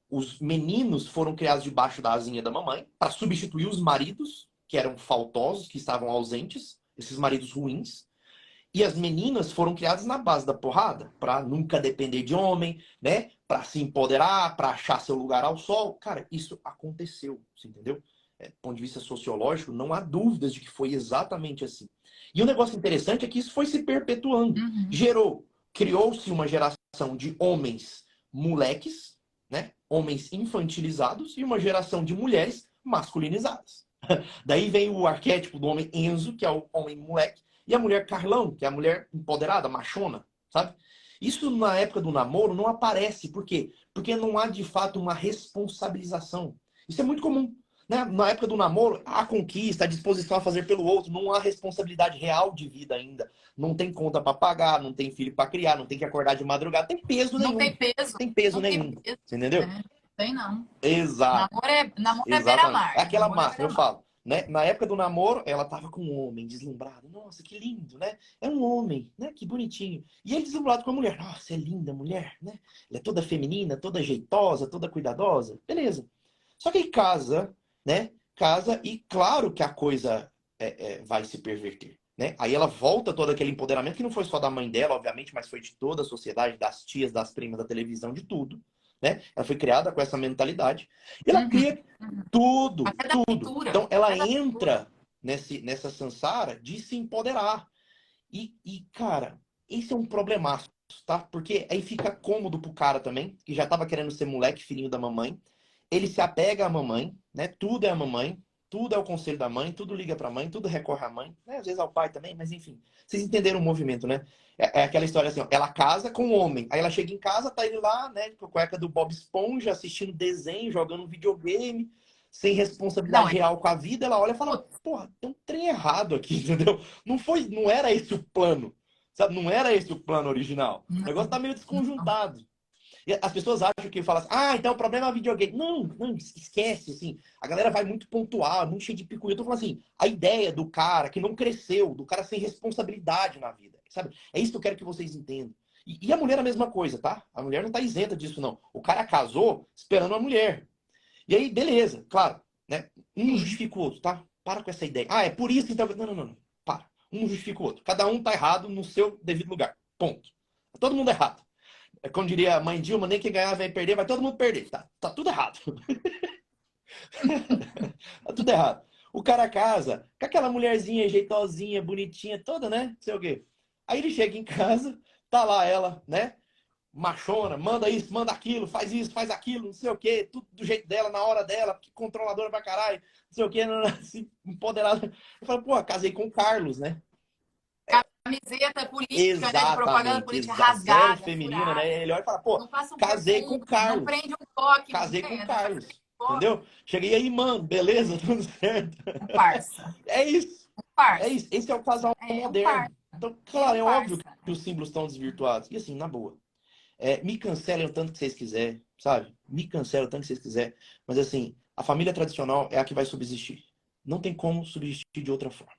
Os meninos foram criados debaixo da asinha da mamãe para substituir os maridos, que eram faltosos, que estavam ausentes, esses maridos ruins. E as meninas foram criadas na base da porrada, para nunca depender de homem, né? Para se empoderar, para achar seu lugar ao sol. Cara, isso aconteceu, você entendeu? Do ponto de vista sociológico, não há dúvidas de que foi exatamente assim. E o negócio interessante é que isso foi se perpetuando. uhum. Criou-se uma geração de homens moleques, né? Homens infantilizados, e uma geração de mulheres masculinizadas. Daí vem o arquétipo do homem Enzo, que é o homem moleque, e a mulher Carlão, que é a mulher empoderada, machona, sabe? Isso na época do namoro não aparece. Por quê? Porque não há de fato uma responsabilização. Isso é muito comum. Né? Na época do namoro, há conquista, a disposição a fazer pelo outro, não há responsabilidade real de vida ainda. Não tem conta para pagar, não tem filho para criar, não tem que acordar de madrugada, tem peso Não nenhum. tem peso, Tem peso não tem nenhum. peso. Você entendeu? Né? Não tem não. Exato. Namoro é Exatamente. É beira-mar. aquela Namoro é máxima, eu beira-mar. falo. Né? Na época do namoro, ela tava com um homem deslumbrado. Nossa, que lindo, né? É um homem, né? Que bonitinho. E ele deslumbrado com a mulher. Nossa, é linda a mulher, né? Ela é toda feminina, toda jeitosa, toda cuidadosa. Beleza. Só que aí casa, né? Casa e claro que a coisa vai se perverter. Né? Aí ela volta todo aquele empoderamento, que não foi só da mãe dela, obviamente, mas foi de toda a sociedade, das tias, das primas, da televisão, de tudo. Né? Ela foi criada com essa mentalidade. E ela Uhum, cria uhum. tudo, Até da tudo. pintura. Então ela Até da pintura. entra nessa samsara de se empoderar. Cara, esse é um problemaço, tá? Porque aí fica cômodo pro cara também, que já tava querendo ser moleque, filhinho da mamãe. Ele se apega à mamãe, né? Tudo é a mamãe, tudo é o conselho da mãe, tudo liga pra mãe, tudo recorre à mãe, né? Às vezes ao pai também, mas enfim. Vocês entenderam o movimento, né? É aquela história assim, ó, ela casa com o homem. Aí ela chega em casa, tá ele lá, né, com a cueca do Bob Esponja, assistindo desenho, jogando videogame, sem Não, responsabilidade real com a vida. Ela olha e fala, putz, porra, tem um trem errado aqui, entendeu? Não era esse o plano, sabe? Não era esse o plano original. O negócio tá meio não. desconjuntado. E as pessoas acham que fala assim, ah, então o problema é o videogame. Não, não, esquece, assim. A galera vai muito pontual, muito cheio de picuinha. Eu tô falando assim, a ideia do cara que não cresceu, do cara sem responsabilidade na vida, sabe? É isso que eu quero que vocês entendam. E a mulher é a mesma coisa, tá? A mulher não tá isenta disso, não. O cara casou esperando a mulher. E aí, beleza, claro, né? Um justifica o outro, tá? Para com essa ideia. Ah, é por isso que tá... Não, não, não, não. Para. Um justifica o outro. Cada um tá errado no seu devido lugar. Ponto. Todo mundo errado. É como diria a mãe Dilma, nem quem ganhar vai perder, vai todo mundo perder. Tá tudo errado. Tá tudo errado. O cara casa com aquela mulherzinha jeitosinha, bonitinha, toda, né? Não sei o quê. Aí ele chega em casa, tá lá ela, né? Machona, manda isso, manda aquilo, faz isso, faz aquilo, não sei o quê, tudo do jeito dela, na hora dela, controladora pra caralho, não sei o quê, assim, empoderada. Eu falo, pô, casei com o Carlos, né? Camiseta política, né? De propaganda Exatamente, política zero rasgada, feminina, né? furada. Ele olha e fala, pô, Não passa um casei com o perfume, não Carlos, prende um toque no casei com o dedo, tá Carlos, entendeu? Cheguei aí, mano, beleza, tudo certo. um parça. É isso. Um É parça. isso. Esse é o casal É um parça. moderno. Então, É claro, um é óbvio parça. que os símbolos estão desvirtuados. E assim, na boa. Me cancelem o tanto que vocês quiserem, sabe? Me cancelem o tanto que vocês quiserem. Mas assim, a família tradicional é a que vai subsistir. Não tem como subsistir de outra forma.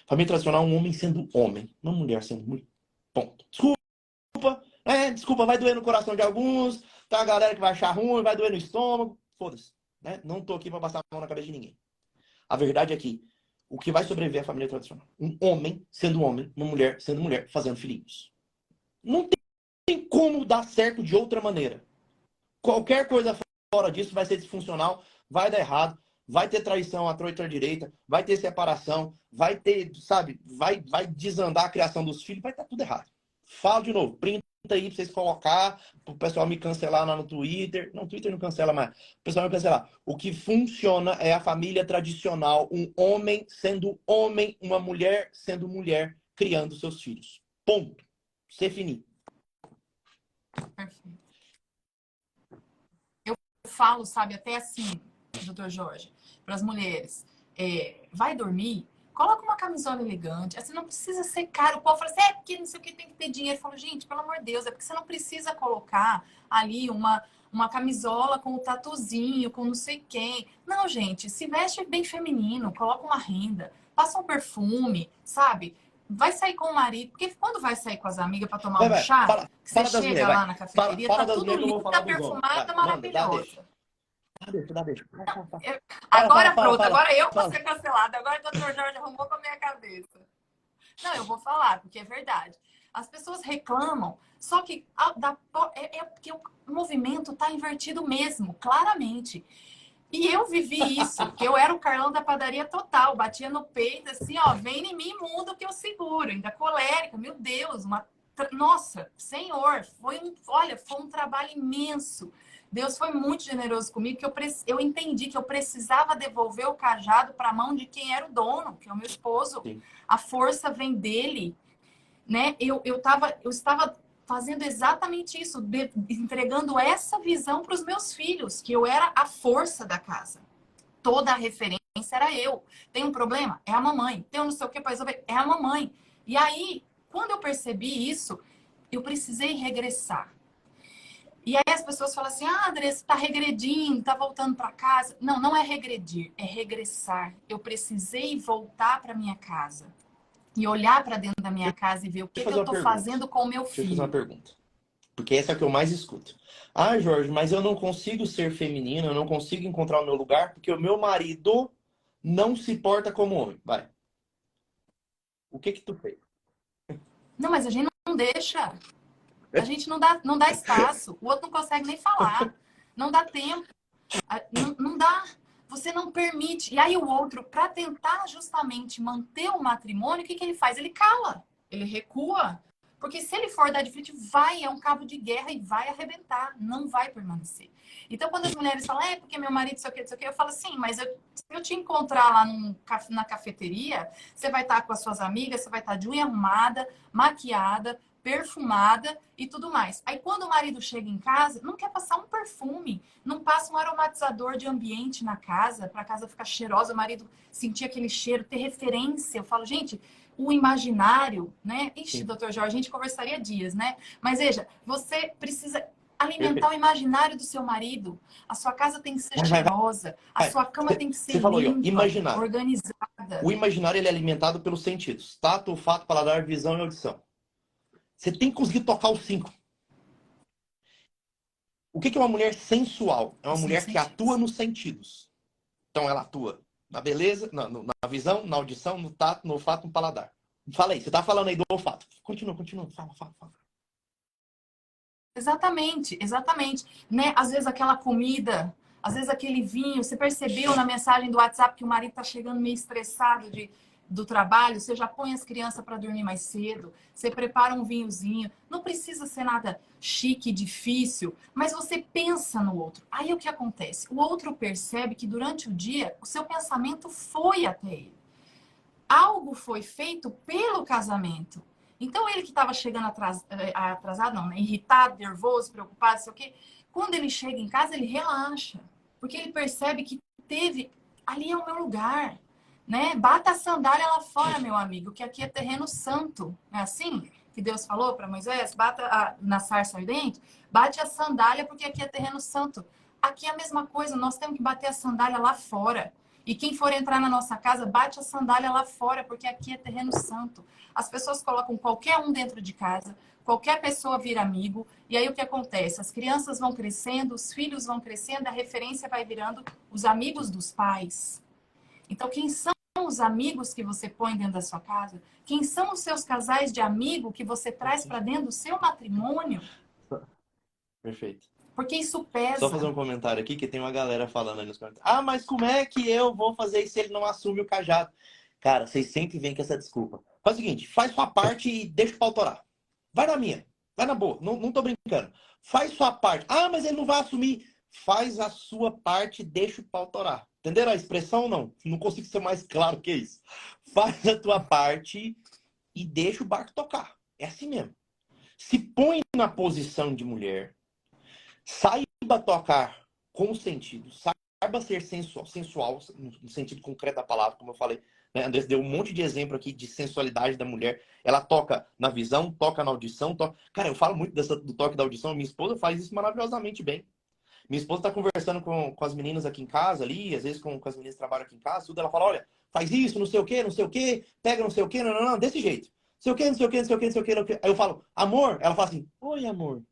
Família tradicional é um homem sendo homem, uma mulher sendo mulher. Ponto. Desculpa, vai doer no coração de alguns, tá a galera que vai achar ruim, vai doer no estômago. Foda-se. Né? Não tô aqui pra passar a mão na cabeça de ninguém. A verdade é que o que vai sobreviver é a família tradicional. Um homem sendo homem, uma mulher sendo mulher, fazendo filhinhos. Não tem como dar certo de outra maneira. Qualquer coisa fora disso vai ser disfuncional, vai dar errado, vai ter traição à torta e à direita, vai ter separação, vai ter, sabe, vai desandar a criação dos filhos, vai estar tudo errado. Falo de novo, printa aí pra vocês colocar, pro pessoal me cancelar lá no Twitter. Não, Twitter não cancela mais. O pessoal me cancelar. O que funciona é a família tradicional, um homem sendo homem, uma mulher sendo mulher, criando seus filhos. Ponto. Se finir. Perfeito. Eu falo, sabe, até assim, doutor Jorge, para as mulheres, vai dormir, coloca uma camisola elegante, assim, não precisa ser caro. O povo fala assim, porque não sei o que tem que ter dinheiro. Eu falo, gente, pelo amor de Deus, é porque você não precisa colocar ali uma camisola com o tatuzinho, com não sei quem. Não, gente, se veste bem feminino, coloca uma renda, passa um perfume, sabe? Vai sair com o marido, porque quando vai sair com as amigas para tomar Vai, um vai. chá, que você Fala das mulheres, chega vai. lá na cafeteria, Fala tá das tudo mulheres que eu vou falar linda, dos homens. perfumada, Vai, manda, dá deixa. maravilhosa. Dá deixa. Agora pronto, Fala. agora eu vou Fala. ser cancelada. Agora o doutor Jorge arrumou com a minha cabeça. Não, eu vou falar, porque é verdade. As pessoas reclamam, só que é porque o movimento está invertido mesmo, claramente. E eu vivi isso, porque eu era o Carlão da padaria total, batia no peito assim, ó, vem em mim, mundo que eu seguro, ainda colérica, meu Deus, nossa, Senhor, foi um trabalho imenso. Deus foi muito generoso comigo, que eu entendi que eu precisava devolver o cajado para a mão de quem era o dono, que é o meu esposo. Sim. A força vem dele, né? Eu estava fazendo exatamente isso, entregando essa visão para os meus filhos, que eu era a força da casa. Toda a referência era eu. Tem um problema? É a mamãe. Tem um não sei o que para resolver? É a mamãe. E aí, quando eu percebi isso, eu precisei regressar. E aí as pessoas falam assim, Andressa, tá regredindo, tá voltando para casa. Não, não é regredir, é regressar. Eu precisei voltar para minha casa e olhar para dentro da minha casa e ver o que, Deixa eu que fazer eu uma tô pergunta. fazendo com o meu Deixa eu fazer uma filho. pergunta. Porque essa é a que eu mais escuto. Ah, Jorge, mas eu não consigo ser feminino, eu não consigo encontrar o meu lugar porque o meu marido não se porta como homem. Vai. O que tu fez? Não, mas a gente não deixa. A gente não dá espaço. O outro não consegue nem falar. Não dá tempo. Não dá. Você não permite. E aí o outro, para tentar justamente manter o matrimônio, o que ele faz? Ele cala. Ele recua. Porque se ele for dar de frente, é um cabo de guerra e vai arrebentar. Não vai permanecer. Então, quando as mulheres falam, porque meu marido, isso aqui, eu falo assim, mas se eu te encontrar lá na cafeteria, você vai estar com as suas amigas, você vai estar de unha arrumada, maquiada, perfumada e tudo mais. Aí quando o marido chega em casa, não quer passar um perfume, não passa um aromatizador de ambiente na casa, para a casa ficar cheirosa, o marido sentir aquele cheiro, ter referência. Eu falo, gente, o imaginário, né? Ixi, doutor Jorge, a gente conversaria dias, né? Mas veja, você precisa alimentar o imaginário do seu marido. A sua casa tem que ser cheirosa, a Vai. sua cama tem que ser Você falou aí, ó, limpa, imaginário. organizada. O imaginário ele é alimentado pelos sentidos. Tato, olfato, paladar, visão e audição. Você tem que conseguir tocar os cinco. O que é uma mulher sensual? É uma Sim, mulher que sentidos. atua nos sentidos. Então ela atua na beleza, na visão, na audição, no tato, no olfato, no paladar. Fala aí, você tá falando aí do olfato. Continua, fala. Exatamente, exatamente. Né? Às vezes aquela comida, às vezes aquele vinho. Você percebeu na mensagem do WhatsApp que o marido tá chegando meio estressado do trabalho? Você já põe as crianças para dormir mais cedo, você prepara um vinhozinho. Não precisa ser nada chique, difícil, mas você pensa no outro. Aí o que acontece? O outro percebe que durante o dia o seu pensamento foi até ele. Algo foi feito pelo casamento. Então, ele que estava chegando atrasado, não, né? Irritado, nervoso, preocupado, sei o quê, quando ele chega em casa, ele relaxa. Porque ele percebe que teve. Ali é o meu lugar. Né? Bata a sandália lá fora, meu amigo, que aqui é terreno santo. Não é assim que Deus falou para Moisés? Na sarça ardente, bate a sandália, porque aqui é terreno santo. Aqui é a mesma coisa, nós temos que bater a sandália lá fora. E quem for entrar na nossa casa, bate a sandália lá fora, porque aqui é terreno santo. As pessoas colocam qualquer um dentro de casa, qualquer pessoa vira amigo, e aí o que acontece? As crianças vão crescendo, os filhos vão crescendo, a referência vai virando os amigos dos pais. Então, quem são os amigos que você põe dentro da sua casa? Quem são os seus casais de amigo que você traz para dentro do seu matrimônio? Perfeito. Porque isso Só fazer pesa. um comentário aqui, que tem uma galera falando aí nos comentários. Ah, mas como é que eu vou fazer isso se ele não assume o cajado? Cara, vocês sempre vêm com essa desculpa. Faz o seguinte, faz sua parte e deixa o pau torar. Vai na minha. Vai na boa. Não tô brincando. Faz sua parte. Ah, mas ele não vai assumir. Faz a sua parte e deixa o pau torar. Entenderam a expressão ou não? Não consigo ser mais claro que isso. Faz a tua parte e deixa o barco tocar. É assim mesmo. Se põe na posição de mulher. Saiba tocar com sentido, saiba ser sensual no sentido concreto da palavra, como eu falei. Né? Andrés deu um monte de exemplo aqui de sensualidade da mulher. Ela toca na visão, toca na audição. Cara, eu falo muito do toque da audição. Minha esposa faz isso maravilhosamente bem. Minha esposa está conversando com as meninas aqui em casa, ali, às vezes com as meninas que trabalham aqui em casa, tudo. Ela fala: olha, faz isso, não sei o quê, pega não sei o quê, não, desse jeito. Não sei o quê, não sei o quê, não sei o quê, não sei o quê, não sei o quê. Aí eu falo: amor, ela fala assim: oi, amor.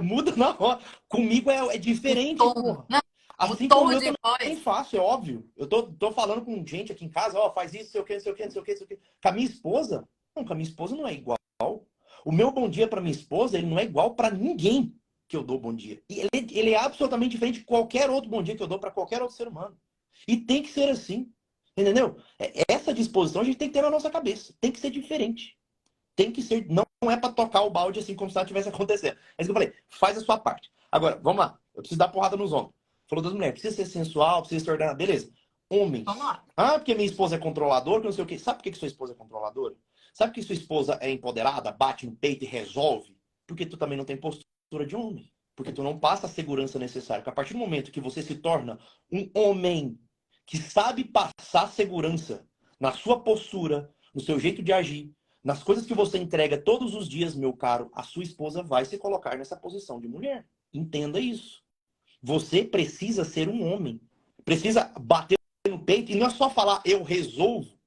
Muda na hora. Comigo é O diferente, tom, porra. né? O Assim como tom eu de também voz. faço, é óbvio. Eu tô falando com gente aqui em casa, ó, faz isso, não sei o quê, não sei o quê, não sei o quê, não sei o quê. Com a minha esposa, não, com a minha esposa não é igual. O meu bom dia para minha esposa, ele não é igual para ninguém que eu dou bom dia. E ele é absolutamente diferente de qualquer outro bom dia que eu dou para qualquer outro ser humano. E tem que ser assim. Entendeu? Essa disposição a gente tem que ter na nossa cabeça. Tem que ser diferente. Tem que ser. Não é para tocar o balde assim como se nada tivesse acontecendo. É isso que eu falei. Faz a sua parte. Agora, vamos lá. Eu preciso dar porrada nos homens. Falou das mulheres. Precisa ser sensual, precisa ser ordenado. Beleza. Vamos Homens. lá. Ah, porque minha esposa é controladora, que não sei o quê. Sabe por que sua esposa é controladora? Sabe que sua esposa é empoderada, bate no peito e resolve? Porque tu também não tem postura de homem. Porque tu não passa a segurança necessária. Porque a partir do momento que você se torna um homem que sabe passar segurança na sua postura, no seu jeito de agir, nas coisas que você entrega todos os dias, meu caro, a sua esposa vai se colocar nessa posição de mulher. Entenda isso. Você precisa ser um homem. Precisa bater no peito e não é só falar eu resolvo,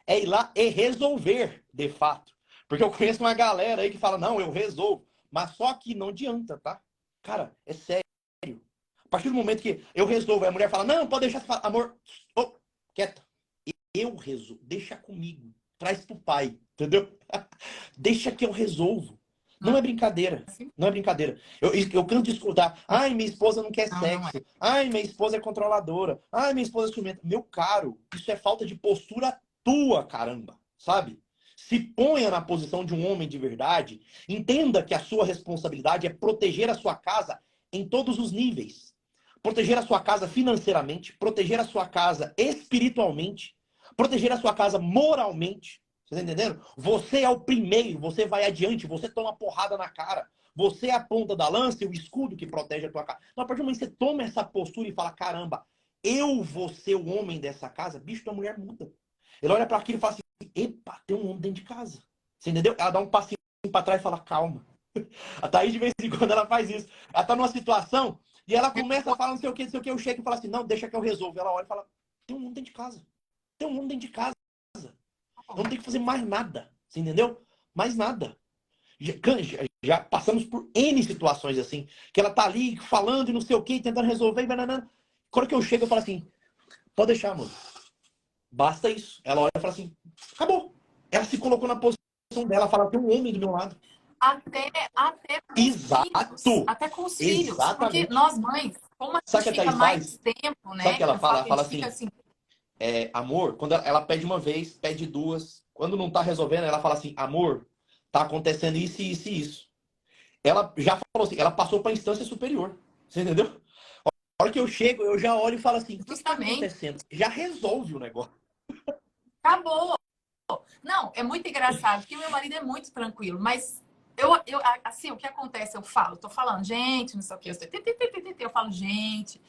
é ir lá e resolver, de fato. Porque eu conheço uma galera aí que fala, não, eu resolvo. Mas só que não adianta, tá? Cara, é sério. A partir do momento que eu resolvo, a mulher fala, não, pode deixar, você fala, amor, oh, quieta. Eu resolvo, deixa comigo. Traz pro pai, entendeu? Deixa que eu resolvo. Não Não é é brincadeira. assim? Não é brincadeira. Eu canso de escutar. Ai, minha esposa não quer Não, não é. sexo. Ai, minha esposa é controladora. Ai, minha esposa é ciumenta. Meu caro, isso é falta de postura tua, caramba. Sabe? Se ponha na posição de um homem de verdade. Entenda que a sua responsabilidade é proteger a sua casa em todos os níveis. Proteger a sua casa financeiramente, proteger a sua casa espiritualmente, proteger a sua casa moralmente. Você tá entendendo? Você é o primeiro, você vai adiante, você toma porrada na cara. Você é a ponta da lança e o escudo que protege a tua casa. Então, a partir do momento que você toma essa postura e fala, caramba, eu vou ser o homem dessa casa, bicho, tua mulher muda. Ele olha para aquilo e fala assim, epa, tem um homem dentro de casa. Você entendeu? Ela dá um passinho para trás e fala, calma. A Thaís, de vez em quando, ela faz isso. Ela tá numa situação e ela começa a falar não sei o que, não sei o que. Eu chego e falo assim, não, deixa que eu resolvo. Ela olha e fala, tem um homem dentro de casa. Tem um homem dentro de casa. Eu não tenho que fazer mais nada. Você entendeu? Mais nada. já passamos por N situações assim, que ela tá ali falando e não sei o que, tentando resolver, banana. Quando que eu chego, eu falo assim, pode deixar, amor. Basta isso. Ela olha e fala assim, acabou. Ela se colocou na posição dela, fala, tem um homem do meu lado. Até com os filhos. Exato! Até com os filhos. Porque Exatamente. nós, mães, como a Sabe o gente que a fica Thaís mais faz? tempo, Sabe o né? que ela Eu fala? falo Ela que a fala gente fica assim, assim, amor, quando ela pede uma vez, pede duas. Quando não tá resolvendo, ela fala assim, amor, tá acontecendo isso, isso e isso. Ela já falou assim, ela passou para a instância superior. Você entendeu? A hora que eu chego, eu já olho e falo assim, o que está justamente, acontecendo? Já resolve o negócio. acabou. Não, é muito engraçado, porque o meu marido é muito tranquilo, mas assim, o que acontece? Eu falo, tô falando, gente, não sei o que, eu falo, gente,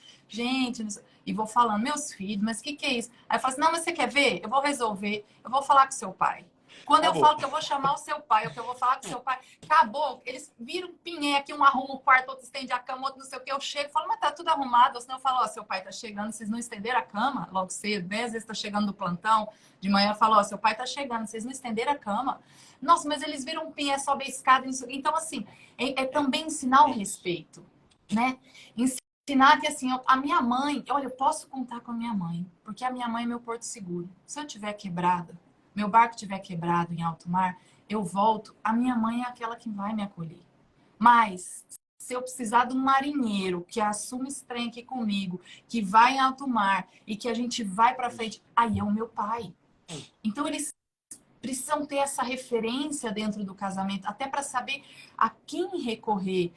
não sei, e vou falando, meus filhos, mas o que é isso? Aí eu falo assim, não, mas você quer ver? Eu vou resolver, eu vou falar com seu pai. Quando eu Acabou. falo que eu vou chamar o seu pai, ou que eu vou falar com o seu pai, acabou. Eles viram um pinhé aqui, um arruma o quarto, outro estende a cama, outro não sei o que. Eu chego e falo, mas tá tudo arrumado. Ou senão eu falo, ó, seu pai tá chegando, vocês não estenderam a cama logo cedo, né? Às vezes tá chegando do plantão, de manhã eu falo, ó, seu pai tá chegando, vocês não estenderam a cama. Nossa, mas eles viram um pinhé, sobe a escada, não sei o que. Então, assim, é também ensinar o Isso. respeito, né? Ensinar que, assim, a minha mãe, olha, eu posso contar com a minha mãe, porque a minha mãe é meu porto seguro. Se eu tiver quebrada, meu barco tiver quebrado em alto mar, eu volto, a minha mãe é aquela que vai me acolher. Mas se eu precisar de um marinheiro que assume esse trem aqui comigo, que vai em alto mar e que a gente vai para Isso. frente, aí é o meu pai. Então eles precisam ter essa referência dentro do casamento, até para saber a quem recorrer,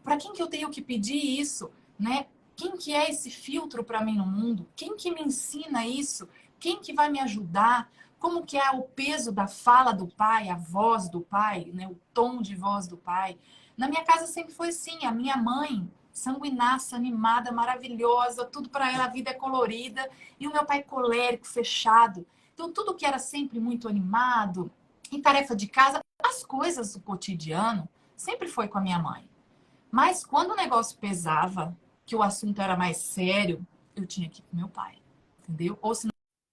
para quem que eu tenho que pedir isso, né? Quem que é esse filtro para mim no mundo? Quem que me ensina isso? Quem que vai me ajudar? Como que é o peso da fala do pai, a voz do pai, né? O tom de voz do pai? Na minha casa sempre foi assim. A minha mãe, sanguinaça, animada, maravilhosa, tudo para ela, a vida é colorida. E o meu pai colérico, fechado. Então, tudo que era sempre muito animado, em tarefa de casa, as coisas do cotidiano, sempre foi com a minha mãe. Mas quando o negócio pesava, que o assunto era mais sério, eu tinha que ir pro meu pai, entendeu? Ou se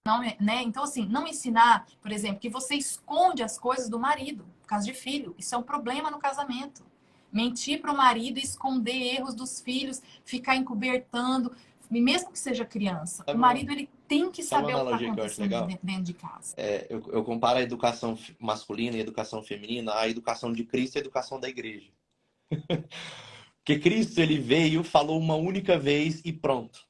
não, né? Então, assim, não ensinar, por exemplo, que você esconde as coisas do marido, por causa de filho. Isso é um problema no casamento. Mentir para o marido, esconder erros dos filhos, ficar encobertando, mesmo que seja criança. O Sabe marido, uma, ele tem que sabe uma saber o que está analogia que eu acho acontecendo legal? dentro de casa. Eu comparo a educação masculina e a educação feminina à educação de Cristo e a educação da igreja. Porque Cristo, ele veio, falou uma única vez e pronto.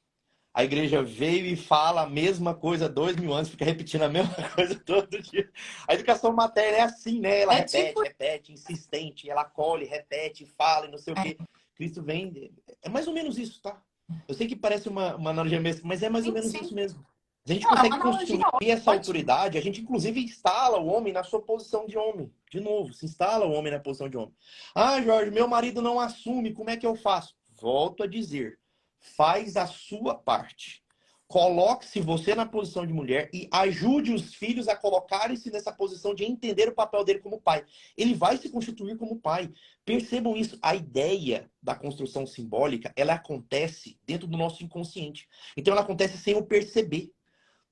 A igreja veio e fala a mesma coisa 2000 anos, fica repetindo a mesma coisa todo dia. A educação materna é assim, né? Ela É repete, tipo. repete, insistente, ela acolhe, repete, fala e não sei o É, quê. Cristo vem. É mais ou menos isso, tá? Eu sei que parece uma analogia mesmo, mas é mais ou sim, menos sim. isso mesmo. A gente Não, é uma consegue analogia construir essa ótima. autoridade, a gente inclusive instala o homem na sua posição de homem. De novo, se instala o homem na posição de homem. Ah, Jorge, meu marido não assume, como é que eu faço? Volto a dizer, faz a sua parte. Coloque-se você na posição de mulher e ajude os filhos a colocarem-se nessa posição de entender o papel dele como pai. Ele vai se constituir como pai. Percebam isso. A ideia da construção simbólica, ela acontece dentro do nosso inconsciente. Então ela acontece sem eu perceber.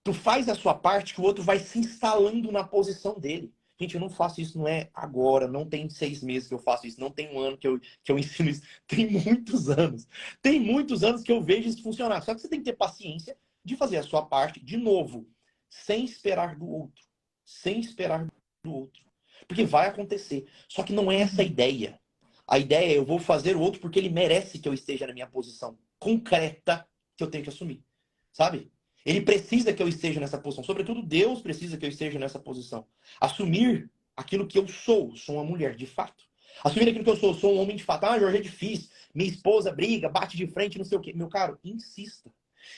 Tu faz a sua parte que o outro vai se instalando na posição dele. Gente, eu não faço isso, não é agora, não tem 6 meses que eu faço isso, não tem um ano que eu ensino isso, tem muitos anos. Tem muitos anos que eu vejo isso funcionar. Só que você tem que ter paciência de fazer a sua parte, de novo, sem esperar do outro. Sem esperar do outro. Porque vai acontecer. Só que não é essa a Uhum. ideia. A ideia é eu vou fazer o outro porque ele merece que eu esteja na minha posição concreta que eu tenho que assumir. Sabe? Ele precisa que eu esteja nessa posição. Sobretudo, Deus precisa que eu esteja nessa posição. Assumir aquilo que eu sou. Sou uma mulher, de fato. Assumir aquilo que eu sou um homem de fato. Ah, Jorge, é difícil. Minha esposa briga, bate de frente, não sei o quê. Meu caro, insista.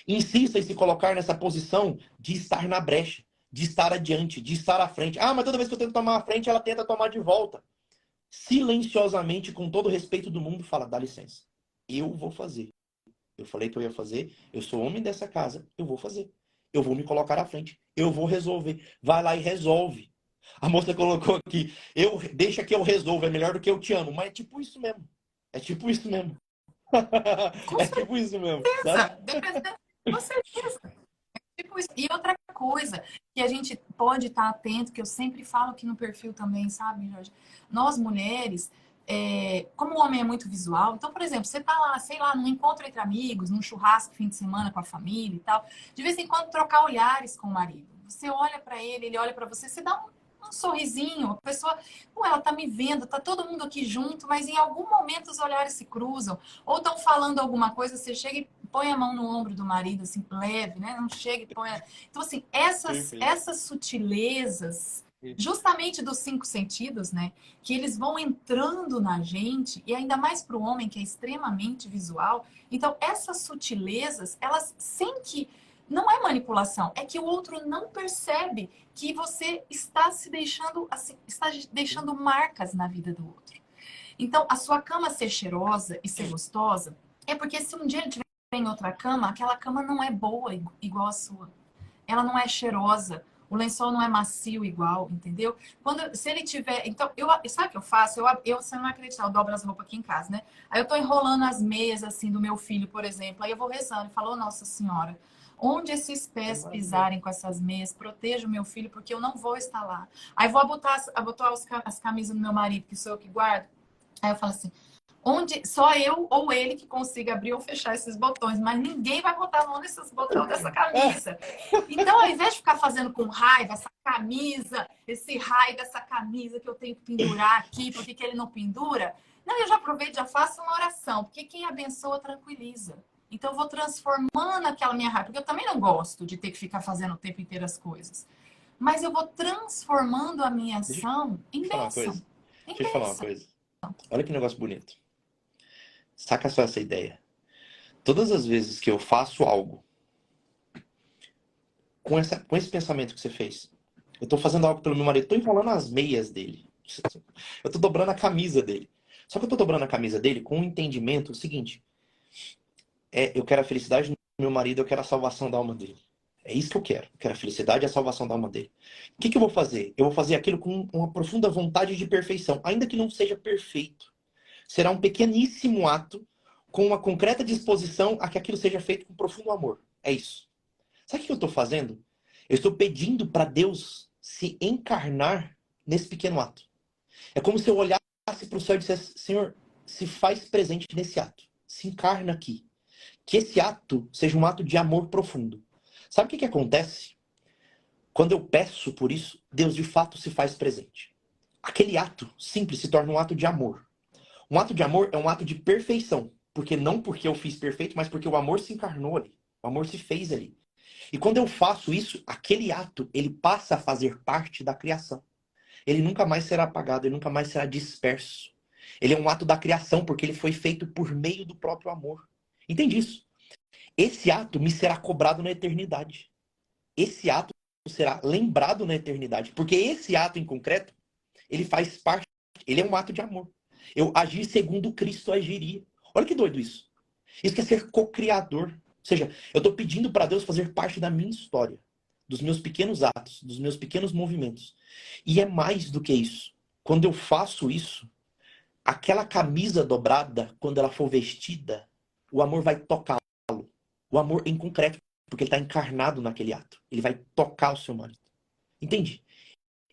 Insista em se colocar nessa posição de estar na brecha, de estar adiante, de estar à frente. Ah, mas toda vez que eu tento tomar a frente, ela tenta tomar de volta. Silenciosamente, com todo o respeito do mundo, fala, dá licença. Eu vou fazer. Eu falei que eu ia fazer. Eu sou homem dessa casa. Eu vou fazer. Eu vou me colocar à frente. Eu vou resolver. Vai lá e resolve. A moça colocou aqui. Deixa que eu resolvo. É melhor do que eu te amo. Mas é tipo isso mesmo. É tipo isso mesmo. Com É tipo isso mesmo, sabe? certeza, dependendo, com certeza. Tipo isso. E outra coisa que a gente pode estar atento, que eu sempre falo aqui no perfil também, sabe, Jorge? Nós mulheres, como o homem é muito visual, então, por exemplo, você tá lá, sei lá, num encontro entre amigos, num churrasco fim de semana com a família e tal, de vez em quando trocar olhares com o marido. Você olha para ele olha para você, você dá um sorrisinho, a pessoa, pô, ela tá me vendo, tá todo mundo aqui junto, mas em algum momento os olhares se cruzam, ou estão falando alguma coisa, você chega e põe a mão no ombro do marido, assim, leve, né? Não chega e põe. Então, assim, Perfeito. essas sutilezas, justamente dos cinco sentidos, né? Que eles vão entrando na gente, e ainda mais para o homem que é extremamente visual. Então, essas sutilezas, elas, sem que. Não é manipulação, é que o outro não percebe que você está se deixando, assim, está deixando marcas na vida do outro. Então, a sua cama ser cheirosa e ser gostosa é porque se um dia ele tiver em outra cama, aquela cama não é boa igual a sua. Ela não é cheirosa. O lençol não é macio igual, entendeu? Se ele tiver. Então, sabe o que eu faço? Você não vai acreditar, eu dobro as roupas aqui em casa, né? Aí eu tô enrolando as meias, assim, do meu filho, por exemplo. Aí eu vou rezando e falo, oh, Nossa Senhora, onde esses É pés maravilhoso. pisarem com essas meias, proteja o meu filho, porque eu não vou estar lá. Aí vou botar as camisas do meu marido, que sou eu que guardo. Aí eu falo assim, onde só eu ou ele que consiga abrir ou fechar esses botões, mas ninguém vai botar a mão nesses botões dessa camisa. Então, ao invés de ficar fazendo com raiva essa camisa, esse raio dessa camisa que eu tenho que pendurar aqui, por que ele não pendura? Não, eu já aproveito, já faço uma oração, porque quem abençoa tranquiliza. Então, eu vou transformando aquela minha raiva, porque eu também não gosto de ter que ficar fazendo o tempo inteiro as coisas. Mas eu vou transformando a minha Deixa eu ação em te falar uma bênção. coisa. Em Deixa eu te falar uma bênção. coisa. Olha que negócio bonito. Saca só essa ideia. Todas as vezes que eu faço algo com esse pensamento que você fez, eu tô fazendo algo pelo meu marido, tô enrolando as meias dele. Eu tô dobrando a camisa dele. Só que eu tô dobrando a camisa dele com o entendimento seguinte: eu quero a felicidade do meu marido, eu quero a salvação da alma dele. É isso que eu quero. Eu quero a felicidade e a salvação da alma dele. O que eu vou fazer? Eu vou fazer aquilo com uma profunda vontade de perfeição, ainda que não seja perfeito. Será um pequeníssimo ato com uma concreta disposição a que aquilo seja feito com profundo amor. É isso. Sabe o que eu estou fazendo? Eu estou pedindo para Deus se encarnar nesse pequeno ato. É como se eu olhasse para o céu e dissesse: Senhor, se faz presente nesse ato. Se encarna aqui. Que esse ato seja um ato de amor profundo. Sabe o que acontece? Quando eu peço por isso, Deus de fato se faz presente. Aquele ato simples se torna um ato de amor. Um ato de amor é um ato de perfeição. Porque não porque eu fiz perfeito, mas porque o amor se encarnou ali. O amor se fez ali. E quando eu faço isso, aquele ato, ele passa a fazer parte da criação. Ele nunca mais será apagado, ele nunca mais será disperso. Ele é um ato da criação, porque ele foi feito por meio do próprio amor. Entende isso? Esse ato me será cobrado na eternidade. Esse ato será lembrado na eternidade. Porque esse ato em concreto, ele faz parte, ele é um ato de amor. Eu agir segundo Cristo agiria. Olha que doido isso. Isso quer ser co-criador. Ou seja, eu estou pedindo para Deus fazer parte da minha história, dos meus pequenos atos, dos meus pequenos movimentos. E é mais do que isso. Quando eu faço isso, aquela camisa dobrada, quando ela for vestida, o amor vai tocá-lo. O amor em concreto, porque ele está encarnado naquele ato. Ele vai tocar o seu marido. Entende?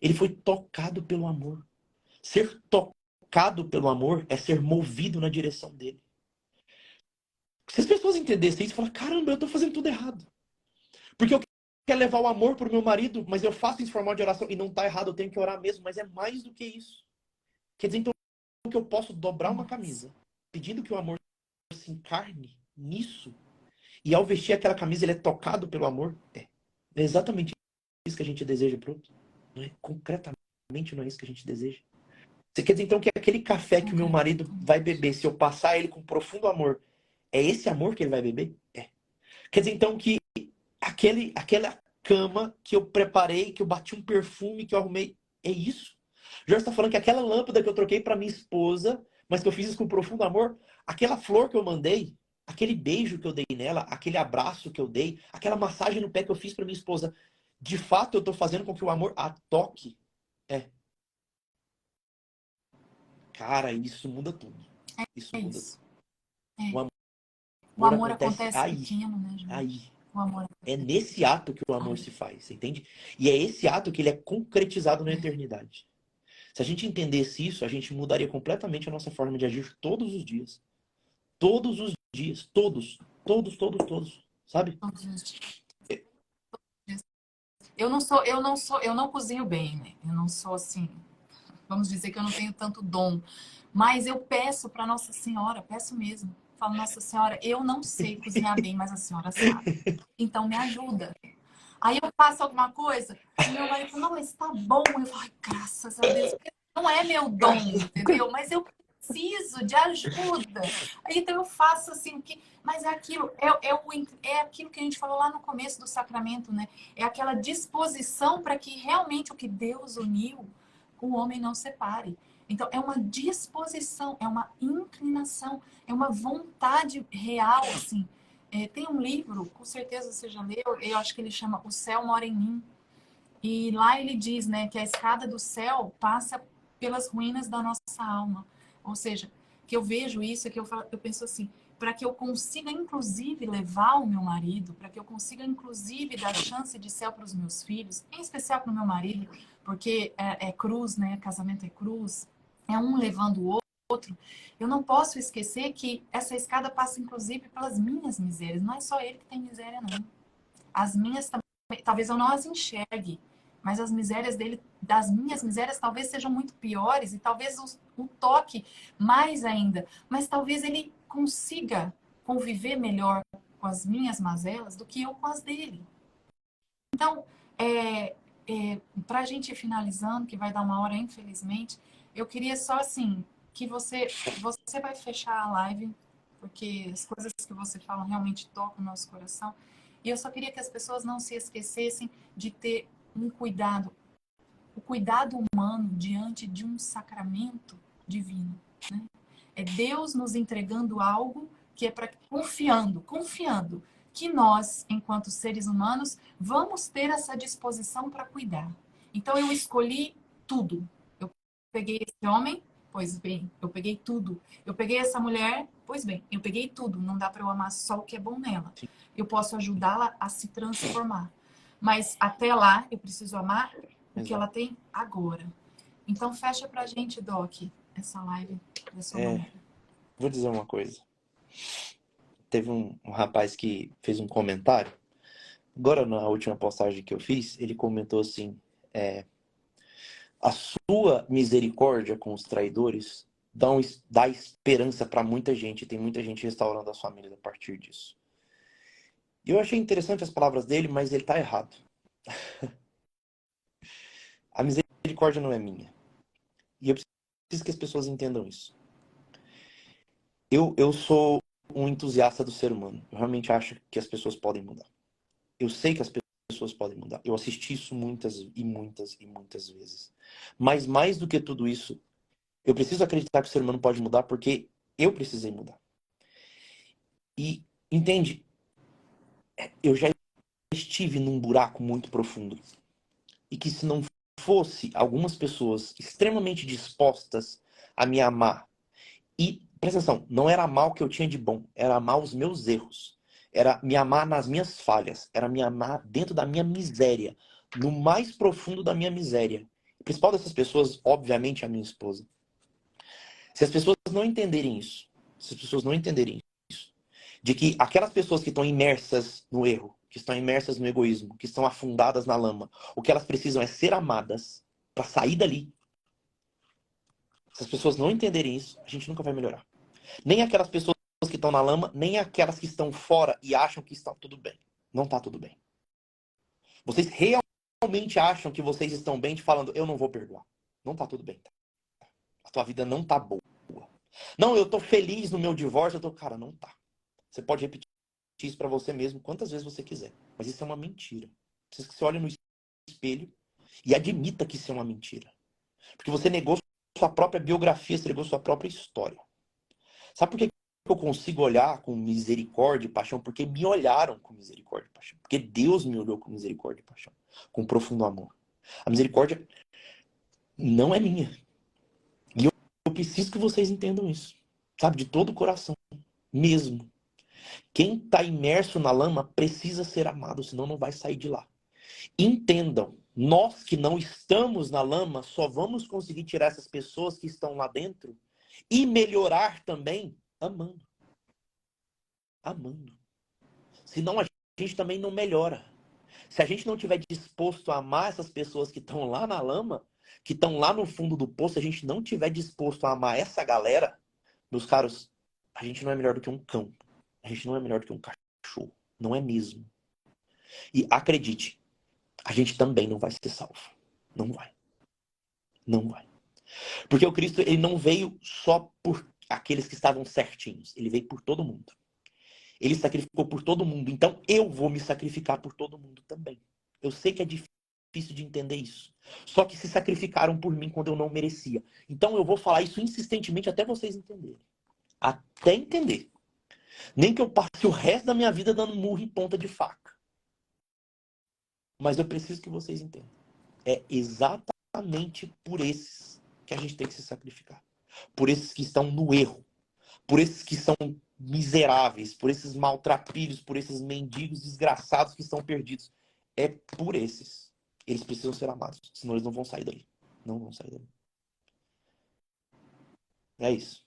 Ele foi tocado pelo amor. Ser tocado pelo amor é ser movido na direção dele. Se as pessoas entendessem isso, falam: caramba, eu estou fazendo tudo errado. Porque eu quero levar o amor para o meu marido, mas eu faço isso em forma de oração e não está errado, eu tenho que orar mesmo, mas é mais do que isso. Quer dizer, então, que eu posso dobrar uma camisa, pedindo que o amor se encarne nisso, e ao vestir aquela camisa ele é tocado pelo amor? É exatamente isso que a gente deseja para outro. Não é? Concretamente não é isso que a gente deseja. Você quer dizer então que aquele café que o meu marido vai beber, se eu passar ele com profundo amor, é esse amor que ele vai beber? É. Quer dizer então que aquela cama que eu preparei, que eu bati um perfume, que eu arrumei, é isso? Jorge está falando que aquela lâmpada que eu troquei para minha esposa, mas que eu fiz isso com profundo amor, aquela flor que eu mandei, aquele beijo que eu dei nela, aquele abraço que eu dei, aquela massagem no pé que eu fiz para minha esposa, de fato eu estou fazendo com que o amor a toque. É, cara, isso muda tudo. Isso É muda tudo. isso. É. O O amor amor acontece acontece aí, pequeno, né, Jorge? aí. O amor. É nesse ato que o amor se faz, entende? E é esse ato que ele é concretizado na eternidade. Se a gente entendesse isso, a gente mudaria completamente a nossa forma de agir todos os dias. Todos os dias. Todos. Todos, todos, todos. Sabe? Todos os dias. Eu não cozinho bem, né? Eu não sou assim, vamos dizer que eu não tenho tanto dom. Mas eu peço para Nossa Senhora, peço mesmo. Falo, Nossa Senhora, eu não sei cozinhar bem, mas a senhora sabe. Então me ajuda. Aí eu faço alguma coisa, e meu marido fala, não, mas tá bom. Eu falo, ai, graças a Deus, porque não é meu dom, entendeu? Mas eu preciso de ajuda. Aí então eu faço assim, o que... mas é aquilo, é aquilo que a gente falou lá no começo do sacramento, né? É aquela disposição para que realmente o que Deus uniu, o homem não separe. Então, é uma disposição, é uma inclinação, é uma vontade real, assim. Tem um livro, com certeza você já leu, eu acho que ele chama O Céu Mora em Mim. E lá ele diz, né, que a escada do céu passa pelas ruínas da nossa alma. Ou seja, que eu vejo isso, que eu penso assim, para que eu consiga, inclusive, levar o meu marido, para que eu consiga, inclusive, dar chance de céu para os meus filhos, em especial para o meu marido, porque é cruz, né? Casamento é cruz, é um levando o outro. Eu não posso esquecer que essa escada passa, inclusive, pelas minhas misérias. Não é só ele que tem miséria, não. As minhas também, talvez eu não as enxergue, mas as misérias dele, das minhas misérias, talvez sejam muito piores e talvez o toque mais ainda. Mas talvez ele consiga conviver melhor com as minhas mazelas do que eu com as dele. Então, para a gente ir finalizando, que vai dar uma hora, infelizmente, eu queria só assim que você vai fechar a live, porque as coisas que você fala realmente tocam o nosso coração. E eu só queria que as pessoas não se esquecessem de ter um cuidado, o cuidado humano diante de um sacramento divino, né? É Deus nos entregando algo que é para confiando que nós, enquanto seres humanos, vamos ter essa disposição para cuidar. Então eu escolhi tudo. Eu peguei esse homem, pois bem, eu peguei tudo. Eu peguei essa mulher, pois bem, eu peguei tudo. Não dá para eu amar só o que é bom nela. Eu posso ajudá-la a se transformar. Mas até lá eu preciso amar o que ela Exato. tem agora. Então fecha pra gente, Doc, essa live da sua É, maneira. vou dizer uma coisa. Teve um rapaz que fez um comentário. Agora, na última postagem que eu fiz, ele comentou assim: a sua misericórdia com os traidores dá esperança para muita gente. Tem muita gente restaurando as famílias a partir disso. E eu achei interessante as palavras dele, mas ele tá errado. A misericórdia não é minha. E eu preciso que as pessoas entendam isso. Eu sou um entusiasta do ser humano. Eu realmente acho que as pessoas podem mudar. Eu sei que as pessoas podem mudar. Eu assisti isso muitas e muitas e muitas vezes. Mas mais do que tudo isso, eu preciso acreditar que o ser humano pode mudar porque eu precisei mudar. E, entende, eu já estive num buraco muito profundo. E que se não fosse algumas pessoas extremamente dispostas a me amar. E, presta atenção, não era amar o que eu tinha de bom, era amar os meus erros. Era me amar nas minhas falhas, era me amar dentro da minha miséria, no mais profundo da minha miséria. O principal dessas pessoas, obviamente, é a minha esposa. Se as pessoas não entenderem isso, se as pessoas não entenderem isso, de que aquelas pessoas que estão imersas no erro, que estão imersas no egoísmo, que estão afundadas na lama, o que elas precisam é ser amadas para sair dali. Se as pessoas não entenderem isso, a gente nunca vai melhorar. Nem aquelas pessoas que estão na lama, nem aquelas que estão fora e acham que está tudo bem. Não está tudo bem. Vocês realmente acham que vocês estão bem falando, eu não vou perdoar. Não está tudo bem. A tua vida não tá boa. Não, eu tô feliz no meu divórcio, cara, não tá. Você pode repetir isso para você mesmo quantas vezes você quiser, mas isso é uma mentira. Precisa que você olhe no espelho e admita que isso é uma mentira. Porque você negou sua própria biografia, você negou sua própria história. Sabe por que eu consigo olhar com misericórdia e paixão? Porque me olharam com misericórdia e paixão. Porque Deus me olhou com misericórdia e paixão. Com profundo amor. A misericórdia não é minha. E eu preciso que vocês entendam isso. Sabe? De todo o coração. Mesmo. Quem está imerso na lama precisa ser amado, senão não vai sair de lá. Entendam, nós que não estamos na lama só vamos conseguir tirar essas pessoas que estão lá dentro e melhorar também amando. Amando. Senão a gente também não melhora. Se a gente não estiver disposto a amar essas pessoas que estão lá na lama, que estão lá no fundo do poço, se a gente não estiver disposto a amar essa galera, meus caros, a gente não é melhor do que um cão. A gente não é melhor do que um cachorro. Não é mesmo. E acredite, a gente também não vai ser salvo. Não vai. Não vai. Porque o Cristo, ele não veio só por aqueles que estavam certinhos. Ele veio por todo mundo. Ele sacrificou por todo mundo. Então eu vou me sacrificar por todo mundo também. Eu sei que é difícil de entender isso. Só que se sacrificaram por mim quando eu não merecia. Então eu vou falar isso insistentemente até vocês entenderem. Até entender. Nem que eu passe o resto da minha vida dando murro em ponta de faca. Mas eu preciso que vocês entendam. É exatamente por esses que a gente tem que se sacrificar. Por esses que estão no erro. Por esses que são miseráveis. Por esses maltrapilhos. Por esses mendigos desgraçados que estão perdidos. É por esses. Eles precisam ser amados. Senão eles não vão sair dali. Não vão sair dali. É isso.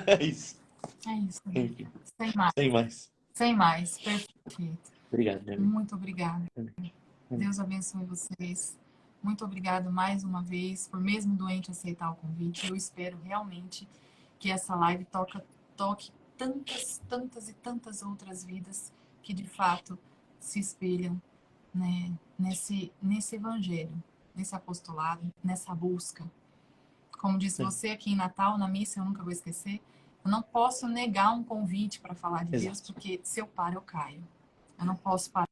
É isso. É isso. Enfim. Sem mais. Sem mais. Sem mais. Perfeito. Obrigado, minha amiga. Muito obrigada. Deus abençoe vocês. Muito obrigado mais uma vez por mesmo doente aceitar o convite. Eu espero realmente que essa live toque tantas e tantas outras vidas que de fato se espelham, né, nesse evangelho, nesse apostolado, nessa busca. Como disse você aqui em Natal, na missa, eu nunca vou esquecer, eu não posso negar um convite para falar de Deus, porque se eu paro, eu caio. Eu não posso parar.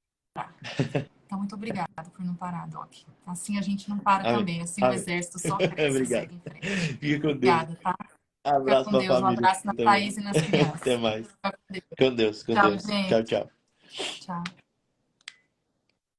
Então, muito obrigada por não parar, Doc. Assim a gente não para também. Assim o exército só cresce e segue em frente. Fica com Deus. Obrigada, tá? Abraço pra família. Um abraço na Thaís e nas crianças. Até mais. Com Deus. Tchau, gente. Tchau, tchau. Tchau.